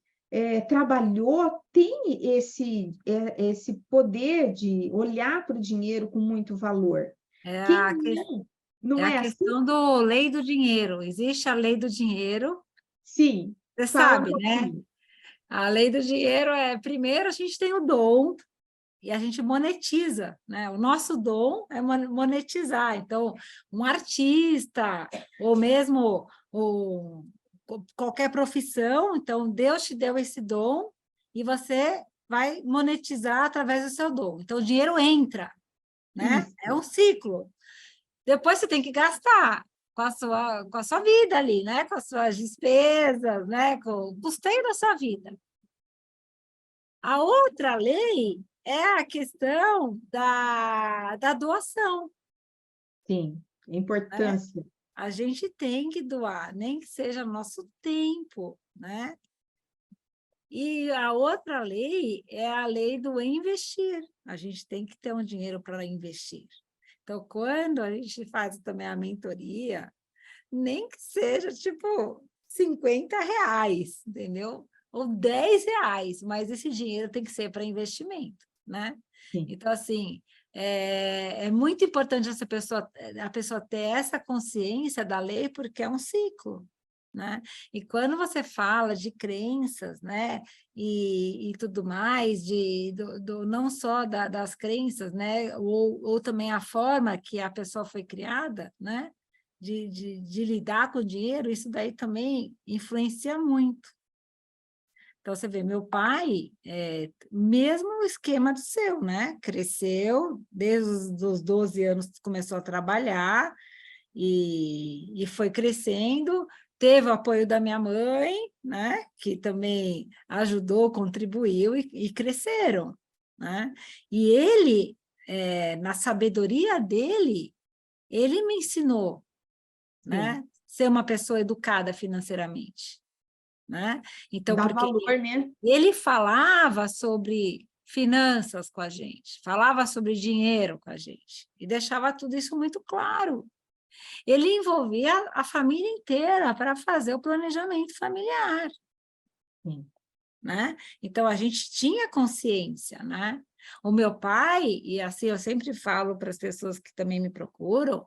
trabalhou tem esse poder de olhar para o dinheiro com muito valor. É Quem a, que- não, não é a é assim? questão do lei do dinheiro. Existe a lei do dinheiro, Sim, você fala um sabe, né? pouquinho. A lei do dinheiro é, primeiro, a gente tem o dom e a gente monetiza, né? O nosso dom é monetizar. Então, um artista, ou mesmo qualquer profissão, então Deus te deu esse dom e você vai monetizar através do seu dom. Então, o dinheiro entra, né? É Isso, um ciclo. Depois você tem que gastar com a sua vida ali, né? Com as suas despesas, né? Com o custeio da sua vida. A outra lei é a questão da doação, sim, a né? importância. A gente tem que doar, nem que seja nosso tempo, né? E a outra lei é a lei do investir. A gente tem que ter um dinheiro para investir. Então, quando a gente faz também a mentoria, nem que seja tipo R$ 50, entendeu? Ou R$ 10, mas esse dinheiro tem que ser para investimento, né? Sim. Então, assim, é muito importante a pessoa ter essa consciência da lei, porque é um ciclo, né? E quando você fala de crenças, né, e tudo mais, não só das crenças, né, ou também a forma que a pessoa foi criada, né, de lidar com o dinheiro, isso daí também influencia muito. Então, você vê, meu pai, mesmo o esquema do seu, né? Cresceu, desde os 12 anos começou a trabalhar e foi crescendo, teve o apoio da minha mãe, né? Que também ajudou, contribuiu e cresceram, né? E ele, na sabedoria dele, ele me ensinou, Sim. né? Ser uma pessoa educada financeiramente, né? Então, Dá porque valor, né? ele falava sobre finanças com a gente, falava sobre dinheiro com a gente, e deixava tudo isso muito claro. Ele envolvia a família inteira para fazer o planejamento familiar, Sim. né? Então, a gente tinha consciência, né? O meu pai, e assim eu sempre falo para as pessoas que também me procuram,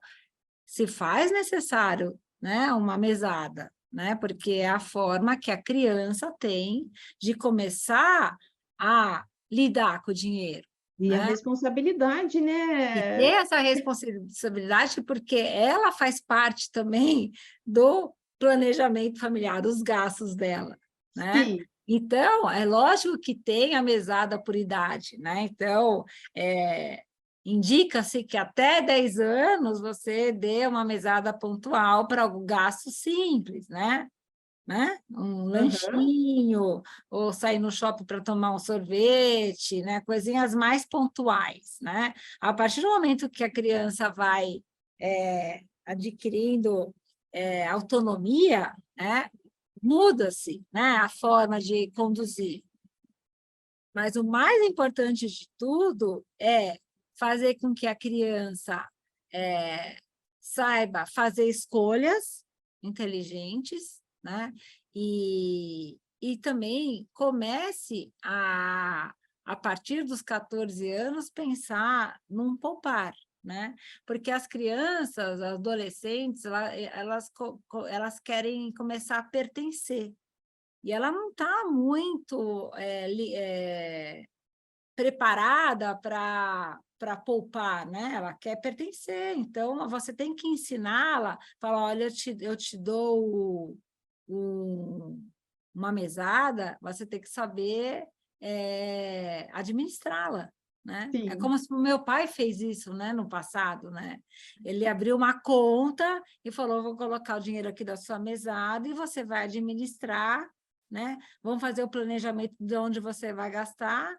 se faz necessário, né, uma mesada, né? Porque é a forma que a criança tem de começar a lidar com o dinheiro, E a né? responsabilidade, E ter né? essa responsabilidade, porque ela faz parte também do planejamento familiar, dos gastos dela, né? Sim. Então, é lógico que tem a mesada por idade, né? Então, indica-se que até 10 anos você dê uma mesada pontual para o gasto simples, né? Um Aham. lanchinho, ou sair no shopping para tomar um sorvete, né? Coisinhas mais pontuais, né? A partir do momento que a criança vai adquirindo autonomia, né? Muda-se, né? A forma de conduzir. Mas o mais importante de tudo é fazer com que a criança saiba fazer escolhas inteligentes, né? E também comece a partir dos 14 anos, pensar num poupar, né? Porque as crianças, as adolescentes, elas querem começar a pertencer. E ela não está muito preparada para poupar, né? Ela quer pertencer, então você tem que ensiná-la, falar, olha, eu te dou uma mesada, você tem que saber administrá-la, né? É Sim. como se o meu pai fez isso, né, no passado, né? Ele abriu uma conta e falou, vou colocar o dinheiro aqui da sua mesada e você vai administrar, né? Vamos fazer o planejamento de onde você vai gastar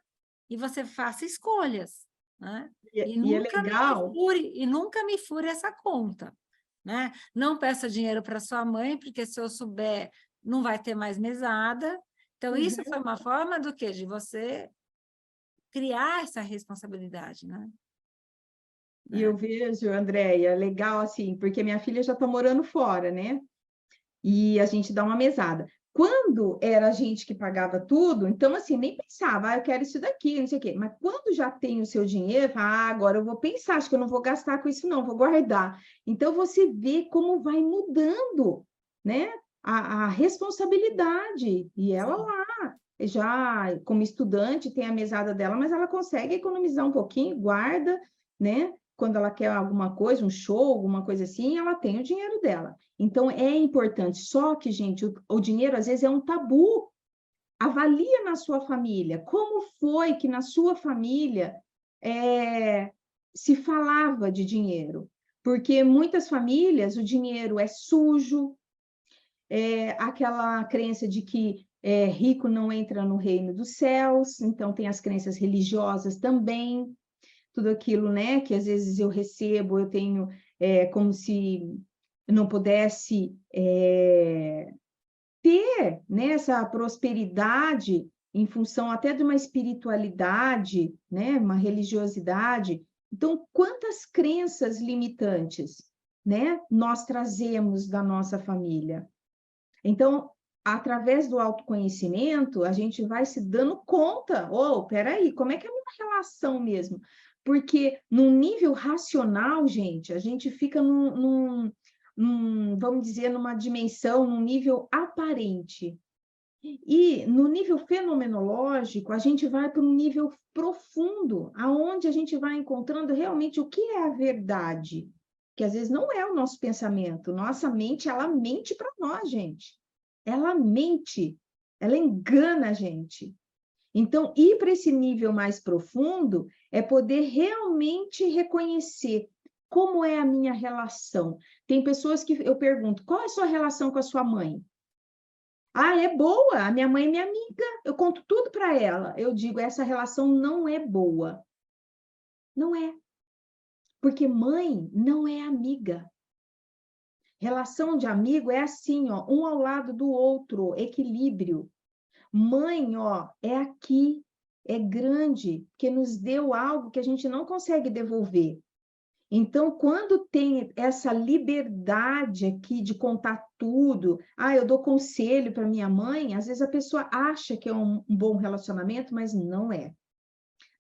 e você faça escolhas, né? E E é nunca me legal. fure, e nunca me fure essa conta, né? Não peça dinheiro para sua mãe, porque se eu souber, não vai ter mais mesada. Então, isso foi uma forma do quê? De você criar essa responsabilidade, né? E eu vejo, Andréia, legal assim, porque minha filha já está morando fora, né? E a gente dá uma mesada. Quando era a gente que pagava tudo, então assim, nem pensava, eu quero isso daqui, não sei o quê. Mas quando já tem o seu dinheiro, fala, agora eu vou pensar, acho que eu não vou gastar com isso, não, vou guardar. Então você vê como vai mudando, né? A responsabilidade. E ela Sim. lá, já como estudante, tem a mesada dela, mas ela consegue economizar um pouquinho, guarda, né? Quando ela quer alguma coisa, um show, alguma coisa assim, ela tem o dinheiro dela. Então, é importante. Só que, gente, o dinheiro às vezes é um tabu. Avalia na sua família. Como foi que na sua família se falava de dinheiro? Porque muitas famílias o dinheiro é sujo, aquela crença de que rico não entra no reino dos céus, então tem as crenças religiosas também, tudo aquilo, né, que às vezes eu recebo, eu tenho como se não pudesse ter, né, essa prosperidade em função até de uma espiritualidade, né, uma religiosidade. Então, quantas crenças limitantes, né, nós trazemos da nossa família? Então, através do autoconhecimento, a gente vai se dando conta, peraí, como é que é a minha relação mesmo? Porque no nível racional, gente, a gente fica vamos dizer, numa dimensão, num nível aparente. E no nível fenomenológico, a gente vai para um nível profundo, aonde a gente vai encontrando realmente o que é a verdade, que às vezes não é o nosso pensamento, nossa mente, ela mente para nós, gente. Ela mente, ela engana a gente. Então, ir para esse nível mais profundo é poder realmente reconhecer Como é a minha relação? Tem pessoas que eu pergunto, qual é a sua relação com a sua mãe? Ah, é boa, a minha mãe é minha amiga, eu conto tudo para ela. Eu digo, essa relação não é boa. Não é. Porque mãe não é amiga. Relação de amigo é assim, ó, um ao lado do outro, equilíbrio. Mãe, ó, é aqui, é grande, que nos deu algo que a gente não consegue devolver. Então, quando tem essa liberdade aqui de contar tudo, eu dou conselho para minha mãe, às vezes a pessoa acha que é um bom relacionamento, mas não é.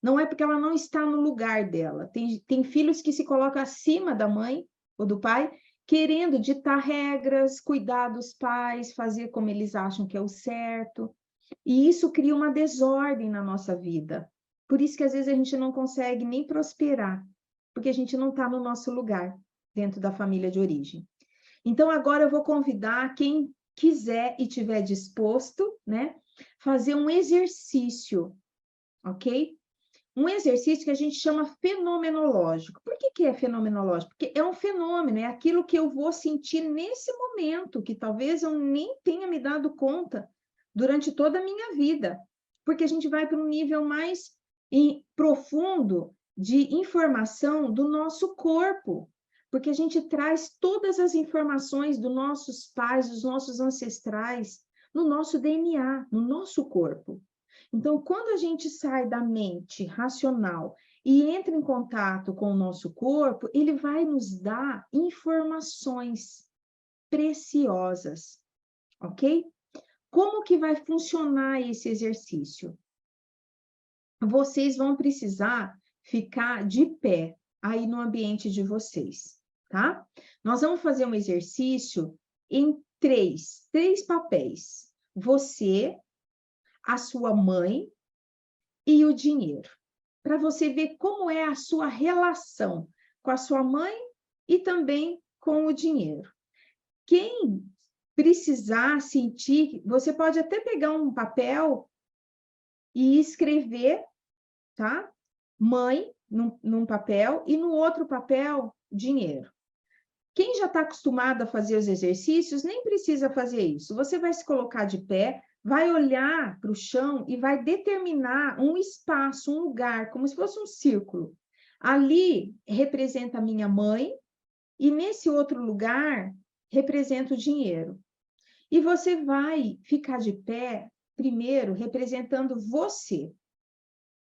Não é porque ela não está no lugar dela. Tem filhos que se colocam acima da mãe ou do pai, querendo ditar regras, cuidar dos pais, fazer como eles acham que é o certo. E isso cria uma desordem na nossa vida. Por isso que às vezes a gente não consegue nem prosperar, porque a gente não está no nosso lugar dentro da família de origem. Então agora eu vou convidar quem quiser e tiver disposto, né, fazer um exercício, ok? Um exercício que a gente chama fenomenológico. Por que é fenomenológico? Porque é um fenômeno, é aquilo que eu vou sentir nesse momento, que talvez eu nem tenha me dado conta durante toda a minha vida. Porque a gente vai para um nível mais profundo de informação do nosso corpo. Porque a gente traz todas as informações dos nossos pais, dos nossos ancestrais, no nosso DNA, no nosso corpo. Então, quando a gente sai da mente racional e entra em contato com o nosso corpo, ele vai nos dar informações preciosas, ok? Como que vai funcionar esse exercício? Vocês vão precisar ficar de pé aí no ambiente de vocês, tá? Nós vamos fazer um exercício em três papéis. Você, a sua mãe e o dinheiro, para você ver como é a sua relação com a sua mãe e também com o dinheiro. Quem precisar sentir, você pode até pegar um papel e escrever, tá? Mãe num papel e no outro papel, dinheiro. Quem já está acostumado a fazer os exercícios, nem precisa fazer isso. Você vai se colocar de pé, vai olhar para o chão e vai determinar um espaço, um lugar, como se fosse um círculo. Ali representa a minha mãe e nesse outro lugar representa o dinheiro. E você vai ficar de pé, primeiro, representando você,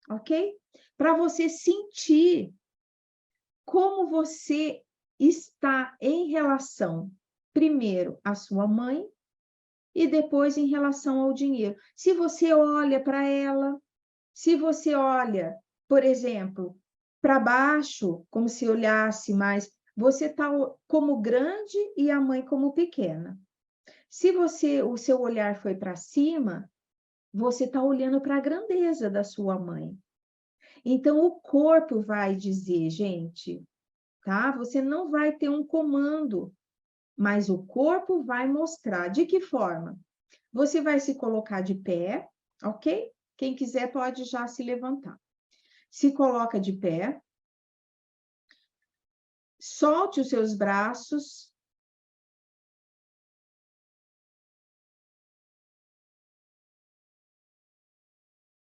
ok? Para você sentir como você está em relação, primeiro, à sua mãe e depois em relação ao dinheiro. Se você olha para ela, se você olha, por exemplo, para baixo, como se olhasse mais, você está como grande e a mãe como pequena. Se o seu olhar foi para cima, você está olhando para a grandeza da sua mãe. Então, o corpo vai dizer, gente, tá? Você não vai ter um comando, mas o corpo vai mostrar. De que forma? Você vai se colocar de pé, ok? Quem quiser pode já se levantar. Se coloca de pé, solte os seus braços.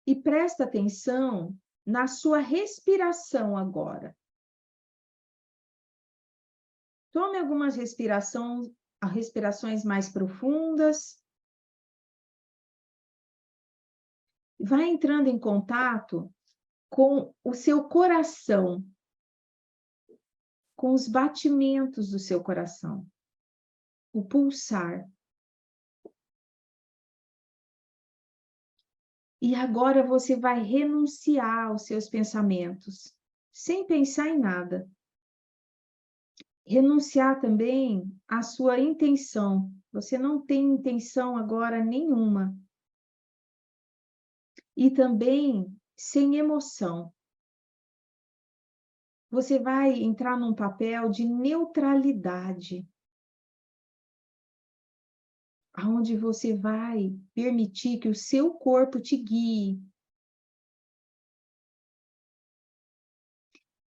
E presta atenção na sua respiração agora. Tome algumas respirações mais profundas. Vai entrando em contato com o seu coração, com os batimentos do seu coração, o pulsar. E agora você vai renunciar aos seus pensamentos, sem pensar em nada. Renunciar também à sua intenção. Você não tem intenção agora nenhuma. E também sem emoção. Você vai entrar num papel de neutralidade, onde você vai permitir que o seu corpo te guie.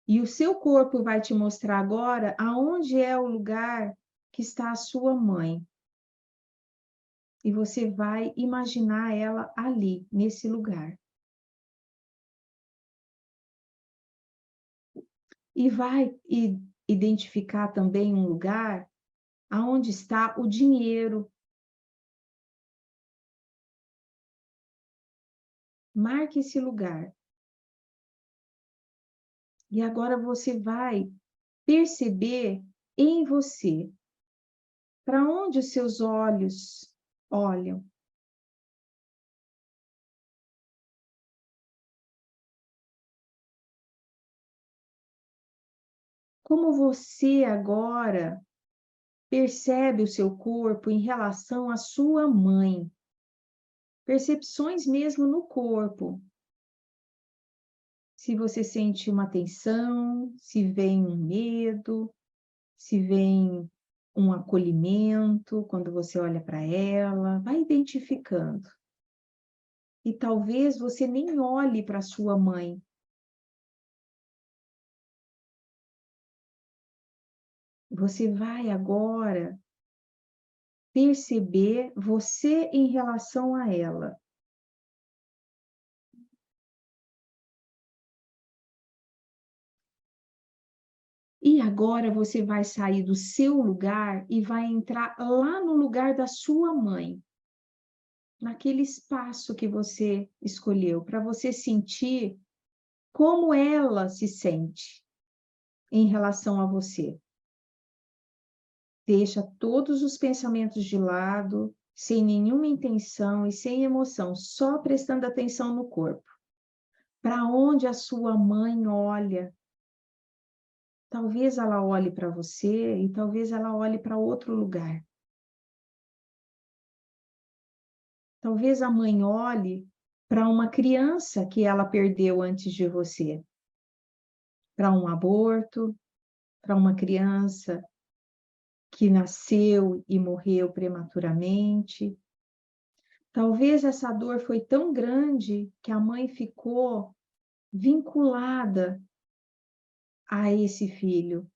E o seu corpo vai te mostrar agora aonde é o lugar que está a sua mãe. E você vai imaginar ela ali, nesse lugar. E vai identificar também um lugar aonde está o dinheiro. Marque esse lugar. E agora você vai perceber em você para onde os seus olhos olham. Como você agora percebe o seu corpo em relação à sua mãe. Percepções mesmo no corpo. Se você sente uma tensão, se vem um medo, se vem um acolhimento quando você olha para ela, vai identificando. E talvez você nem olhe para sua mãe. Você vai agora perceber você em relação a ela. E agora você vai sair do seu lugar e vai entrar lá no lugar da sua mãe, naquele espaço que você escolheu, para você sentir como ela se sente em relação a você. Deixa todos os pensamentos de lado, sem nenhuma intenção e sem emoção, só prestando atenção no corpo. Para onde a sua mãe olha? Talvez ela olhe para você e talvez ela olhe para outro lugar. Talvez a mãe olhe para uma criança que ela perdeu antes de você, para um aborto, para uma criança que nasceu e morreu prematuramente. Talvez essa dor foi tão grande que a mãe ficou vinculada a esse filho.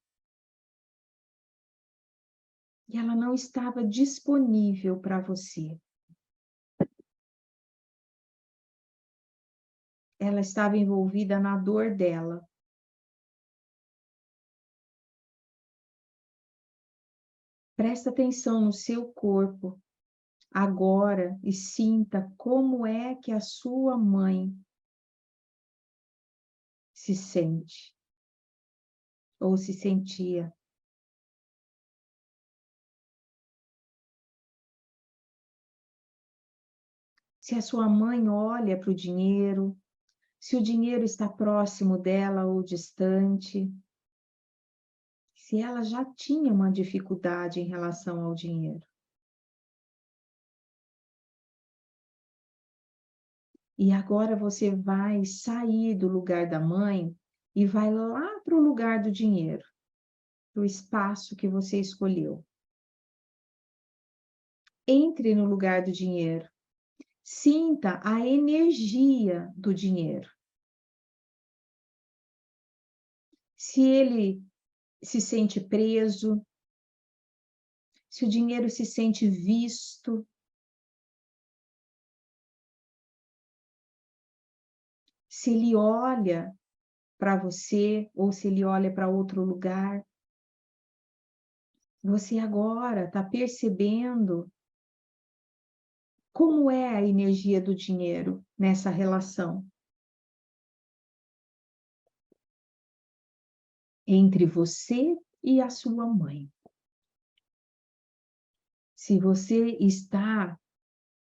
E ela não estava disponível para você. Ela estava envolvida na dor dela. Presta atenção no seu corpo agora e sinta como é que a sua mãe se sente ou se sentia. Se a sua mãe olha para o dinheiro, se o dinheiro está próximo dela ou distante, se ela já tinha uma dificuldade em relação ao dinheiro. E agora você vai sair do lugar da mãe e vai lá para o lugar do dinheiro, para o espaço que você escolheu. Entre no lugar do dinheiro. Sinta a energia do dinheiro. Se ele se sente preso, se o dinheiro se sente visto, se ele olha para você ou se ele olha para outro lugar. Você agora está percebendo como é a energia do dinheiro nessa relação entre você e a sua mãe. Se você está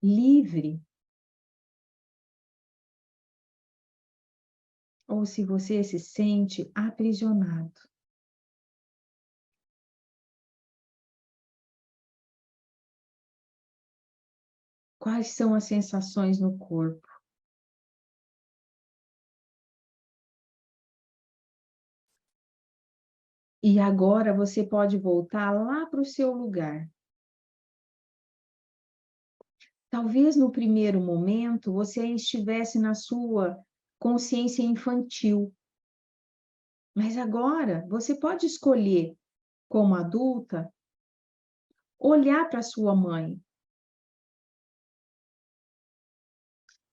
livre ou se você se sente aprisionado. Quais são as sensações no corpo? E agora você pode voltar lá para o seu lugar. Talvez no primeiro momento você estivesse na sua consciência infantil, Mas agora você pode escolher, como adulta, olhar para sua mãe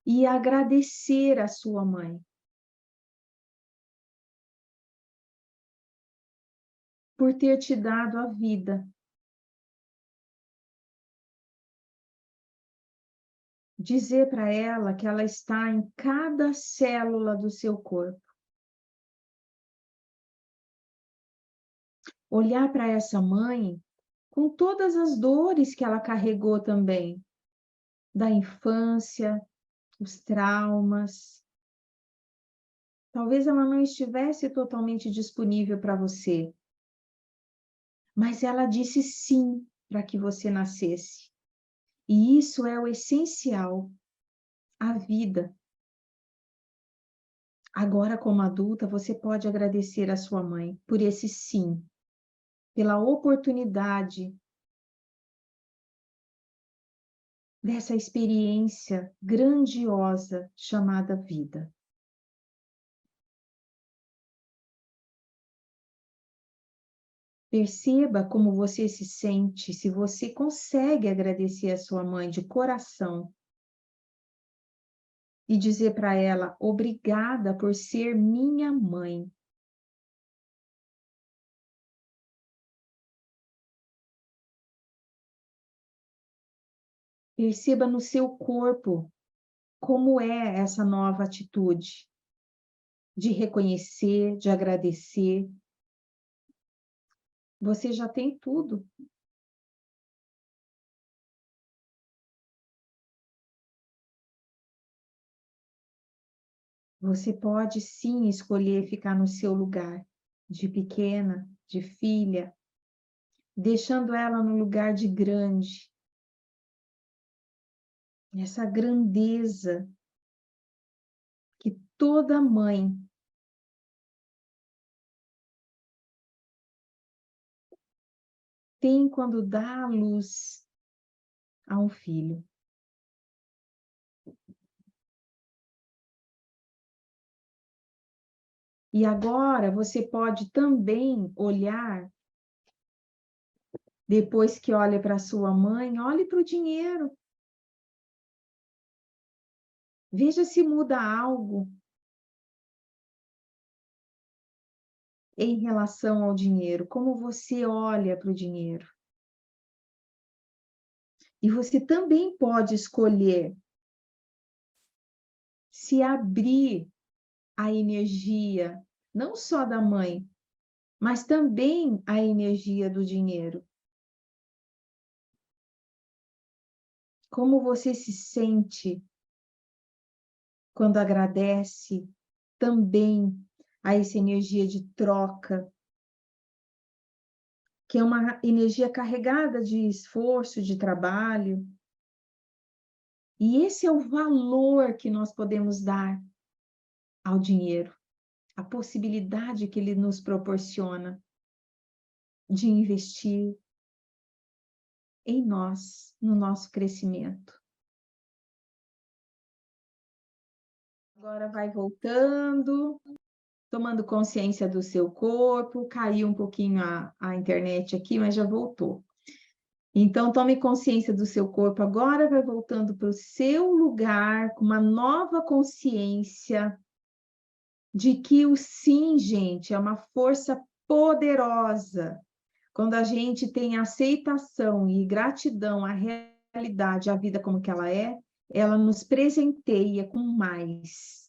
e agradecer a sua mãe por ter te dado a vida. Dizer para ela que ela está em cada célula do seu corpo. Olhar para essa mãe com todas as dores que ela carregou também, da infância, os traumas. Talvez ela não estivesse totalmente disponível para você, mas ela disse sim para que você nascesse. E isso é o essencial, a vida. Agora, como adulta, você pode agradecer a sua mãe por esse sim, pela oportunidade dessa experiência grandiosa chamada vida. Perceba como você se sente, se você consegue agradecer a sua mãe de coração e dizer para ela: obrigada por ser minha mãe. Perceba no seu corpo como é essa nova atitude de reconhecer, de agradecer. Você já tem tudo. Você pode sim escolher ficar no seu lugar de pequena, de filha, deixando ela no lugar de grande. Essa grandeza que toda mãe tem quando dá à luz a um filho. E agora você pode também olhar, depois que olha para sua mãe, olhe para o dinheiro. Veja se muda algo em relação ao dinheiro, como você olha para o dinheiro. E você também pode escolher se abrir à energia, não só da mãe, mas também à energia do dinheiro. Como você se sente quando agradece também a essa energia de troca, que é uma energia carregada de esforço, de trabalho. E esse é o valor que nós podemos dar ao dinheiro, a possibilidade que ele nos proporciona de investir em nós, no nosso crescimento. Agora vai voltando, tomando consciência do seu corpo, caiu um pouquinho a internet aqui, mas já voltou. Então, tome consciência do seu corpo agora, vai voltando para o seu lugar, com uma nova consciência de que o sim, gente, é uma força poderosa. Quando a gente tem aceitação e gratidão à realidade, à vida como que ela nos presenteia com mais.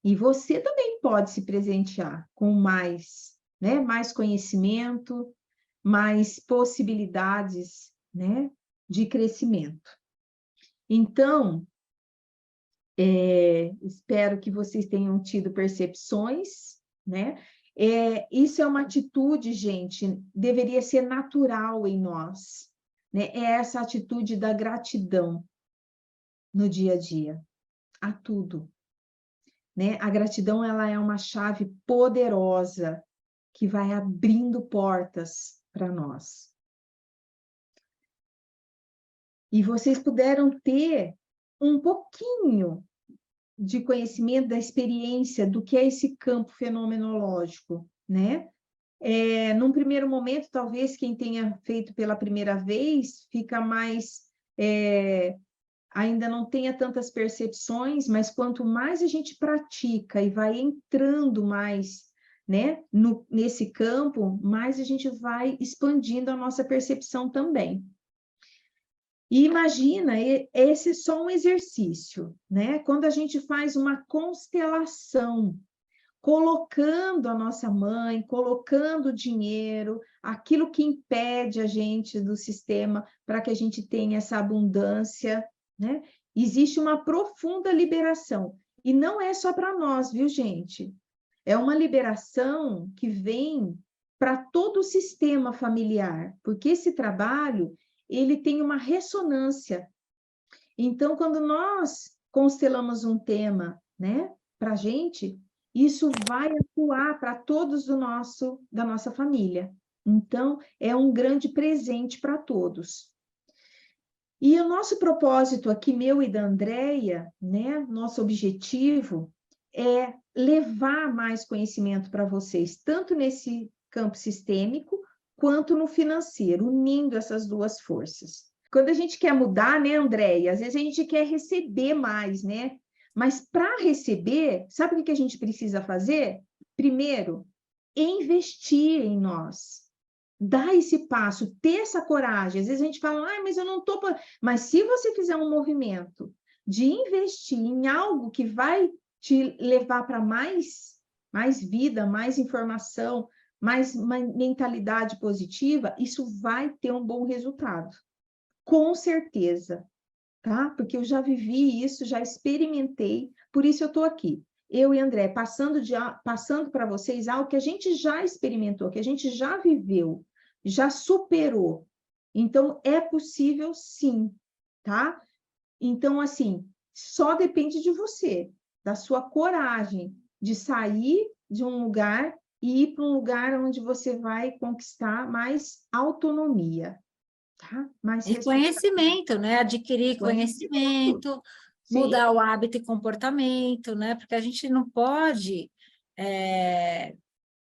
E você também pode se presentear com mais, né? Mais conhecimento, mais possibilidades, né, de crescimento. Então, espero que vocês tenham tido percepções, né? Isso é uma atitude, gente, deveria ser natural em nós, né? É essa atitude da gratidão no dia a dia, a tudo, né? A gratidão, ela é uma chave poderosa que vai abrindo portas para nós. E vocês puderam ter um pouquinho de conhecimento, da experiência do que é esse campo fenomenológico, né? Num primeiro momento, talvez quem tenha feito pela primeira vez, fica mais... ainda não tenha tantas percepções, mas quanto mais a gente pratica e vai entrando mais, né, nesse campo, mais a gente vai expandindo a nossa percepção também. E imagina, esse é só um exercício, né? Quando a gente faz uma constelação, colocando a nossa mãe, colocando o dinheiro, aquilo que impede a gente do sistema para que a gente tenha essa abundância, né? Existe uma profunda liberação. E não é só para nós, viu, gente? É uma liberação que vem para todo o sistema familiar, porque esse trabalho, ele tem uma ressonância. Então, quando nós constelamos um tema, né, para a gente, isso vai atuar para todos da nossa família. Então, é um grande presente para todos. E o nosso propósito aqui, meu e da Andréia, né, nosso objetivo é levar mais conhecimento para vocês, tanto nesse campo sistêmico, quanto no financeiro, unindo essas duas forças. Quando a gente quer mudar, né, Andréia? Às vezes a gente quer receber mais, né? Mas para receber, sabe o que a gente precisa fazer? Primeiro, investir em nós. Dar esse passo, ter essa coragem. Às vezes a gente fala, mas eu não estou... Mas se você fizer um movimento de investir em algo que vai te levar para mais vida, mais informação, mais mentalidade positiva, isso vai ter um bom resultado. Com certeza, tá? Porque eu já vivi isso, já experimentei, por isso eu estou aqui. Eu e André, passando para vocês algo que a gente já experimentou, que a gente já viveu, já superou. Então, é possível sim, tá? Então, assim, só depende de você, da sua coragem de sair de um lugar e ir para um lugar onde você vai conquistar mais autonomia, tá? Mais E conhecimento, né? Adquirir conhecimento, Sim. mudar o hábito e comportamento, né? Porque a gente não pode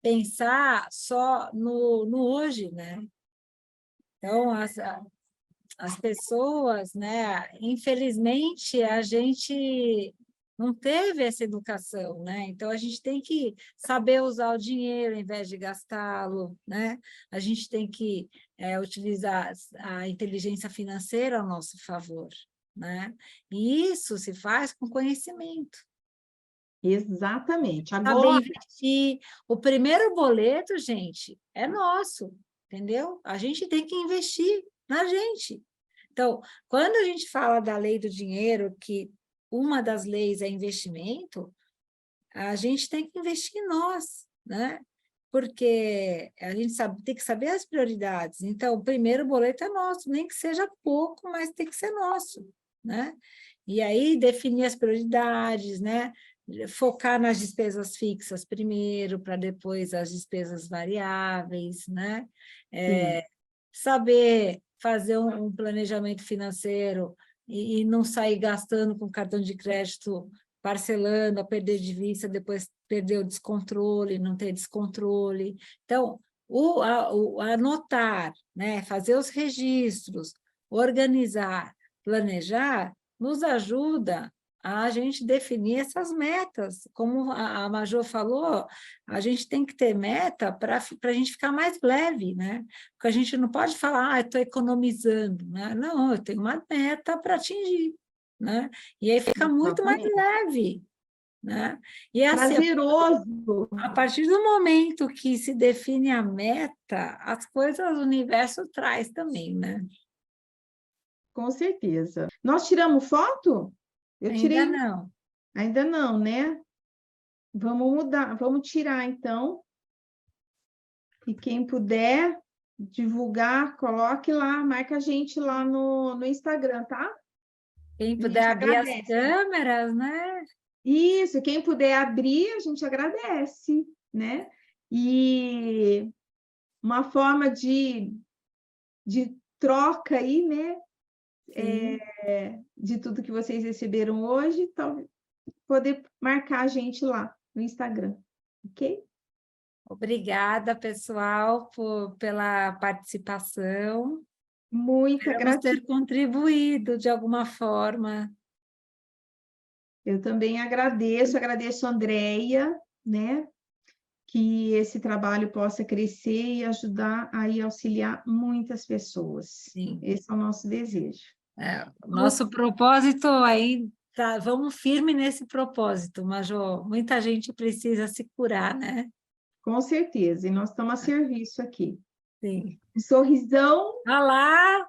pensar só no hoje, né? Então, as pessoas, né? Infelizmente, a gente não teve essa educação, né? Então, a gente tem que saber usar o dinheiro ao invés de gastá-lo, né? A gente tem que utilizar a inteligência financeira ao nosso favor, né? E isso se faz com conhecimento. Exatamente. Saber Agora, investir. O primeiro boleto, gente, é nosso, entendeu? A gente tem que investir na gente. Então, quando a gente fala da lei do dinheiro, que uma das leis é investimento, a gente tem que investir em nós, né? Porque a gente tem que saber as prioridades. Então, o primeiro boleto é nosso, nem que seja pouco, mas tem que ser nosso, né? E aí, definir as prioridades, né? Focar nas despesas fixas primeiro, para depois as despesas variáveis, né? Saber fazer um planejamento financeiro e não sair gastando com cartão de crédito, parcelando, a perder de vista, depois perder o descontrole, não ter descontrole. Então, anotar, né, fazer os registros, organizar, planejar, nos ajuda a gente definir essas metas. Como a Majô falou, a gente tem que ter meta para a gente ficar mais leve, né? Porque a gente não pode falar, estou economizando, né? Não, eu tenho uma meta para atingir, né? E aí fica muito mais leve, né? E assim, prazeroso. a partir do momento que se define a meta, as coisas do universo traz também, né? Com certeza. Nós tiramos foto? Eu Ainda tirei. não. Ainda não, né? Vamos mudar, vamos tirar então. E quem puder divulgar, coloque lá, marca a gente lá no Instagram, tá? Quem A puder gente abrir as agradece. câmeras, né? Isso, quem puder abrir, a gente agradece, né? E uma forma de troca aí, né? Sim. De tudo que vocês receberam hoje, talvez poder marcar a gente lá no Instagram, ok? Obrigada, pessoal, pela participação. Muita Esperamos ter gratidão. contribuído de alguma forma. Eu também agradeço a Andréia, né? Que esse trabalho possa crescer e ajudar aí a auxiliar muitas pessoas. Sim. Esse é o nosso desejo. Nosso propósito aí, tá, vamos firme nesse propósito, Major. Muita gente precisa se curar, né? Com certeza, e nós estamos a serviço aqui. Sim. Um sorrisão. Olá!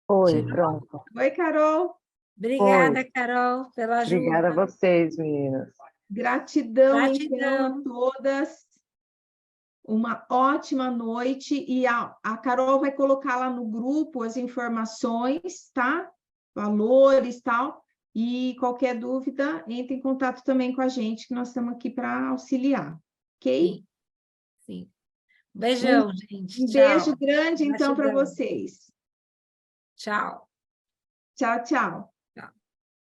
Oi, Tchau. pronto. Oi, Carol. Oi. Obrigada, Carol, pela Obrigada a ajuda. vocês, meninas. Gratidão, então, a Gratidão. todas. Uma ótima noite. E a Carol vai colocar lá no grupo as informações, tá? Valores, tal. E qualquer dúvida, entre em contato também com a gente, que nós estamos aqui para auxiliar. Ok? Sim, sim. Um, Beijão, gente. um beijo Tchau. grande, então, para Gratidão. vocês. Tchau. Tchau, tchau.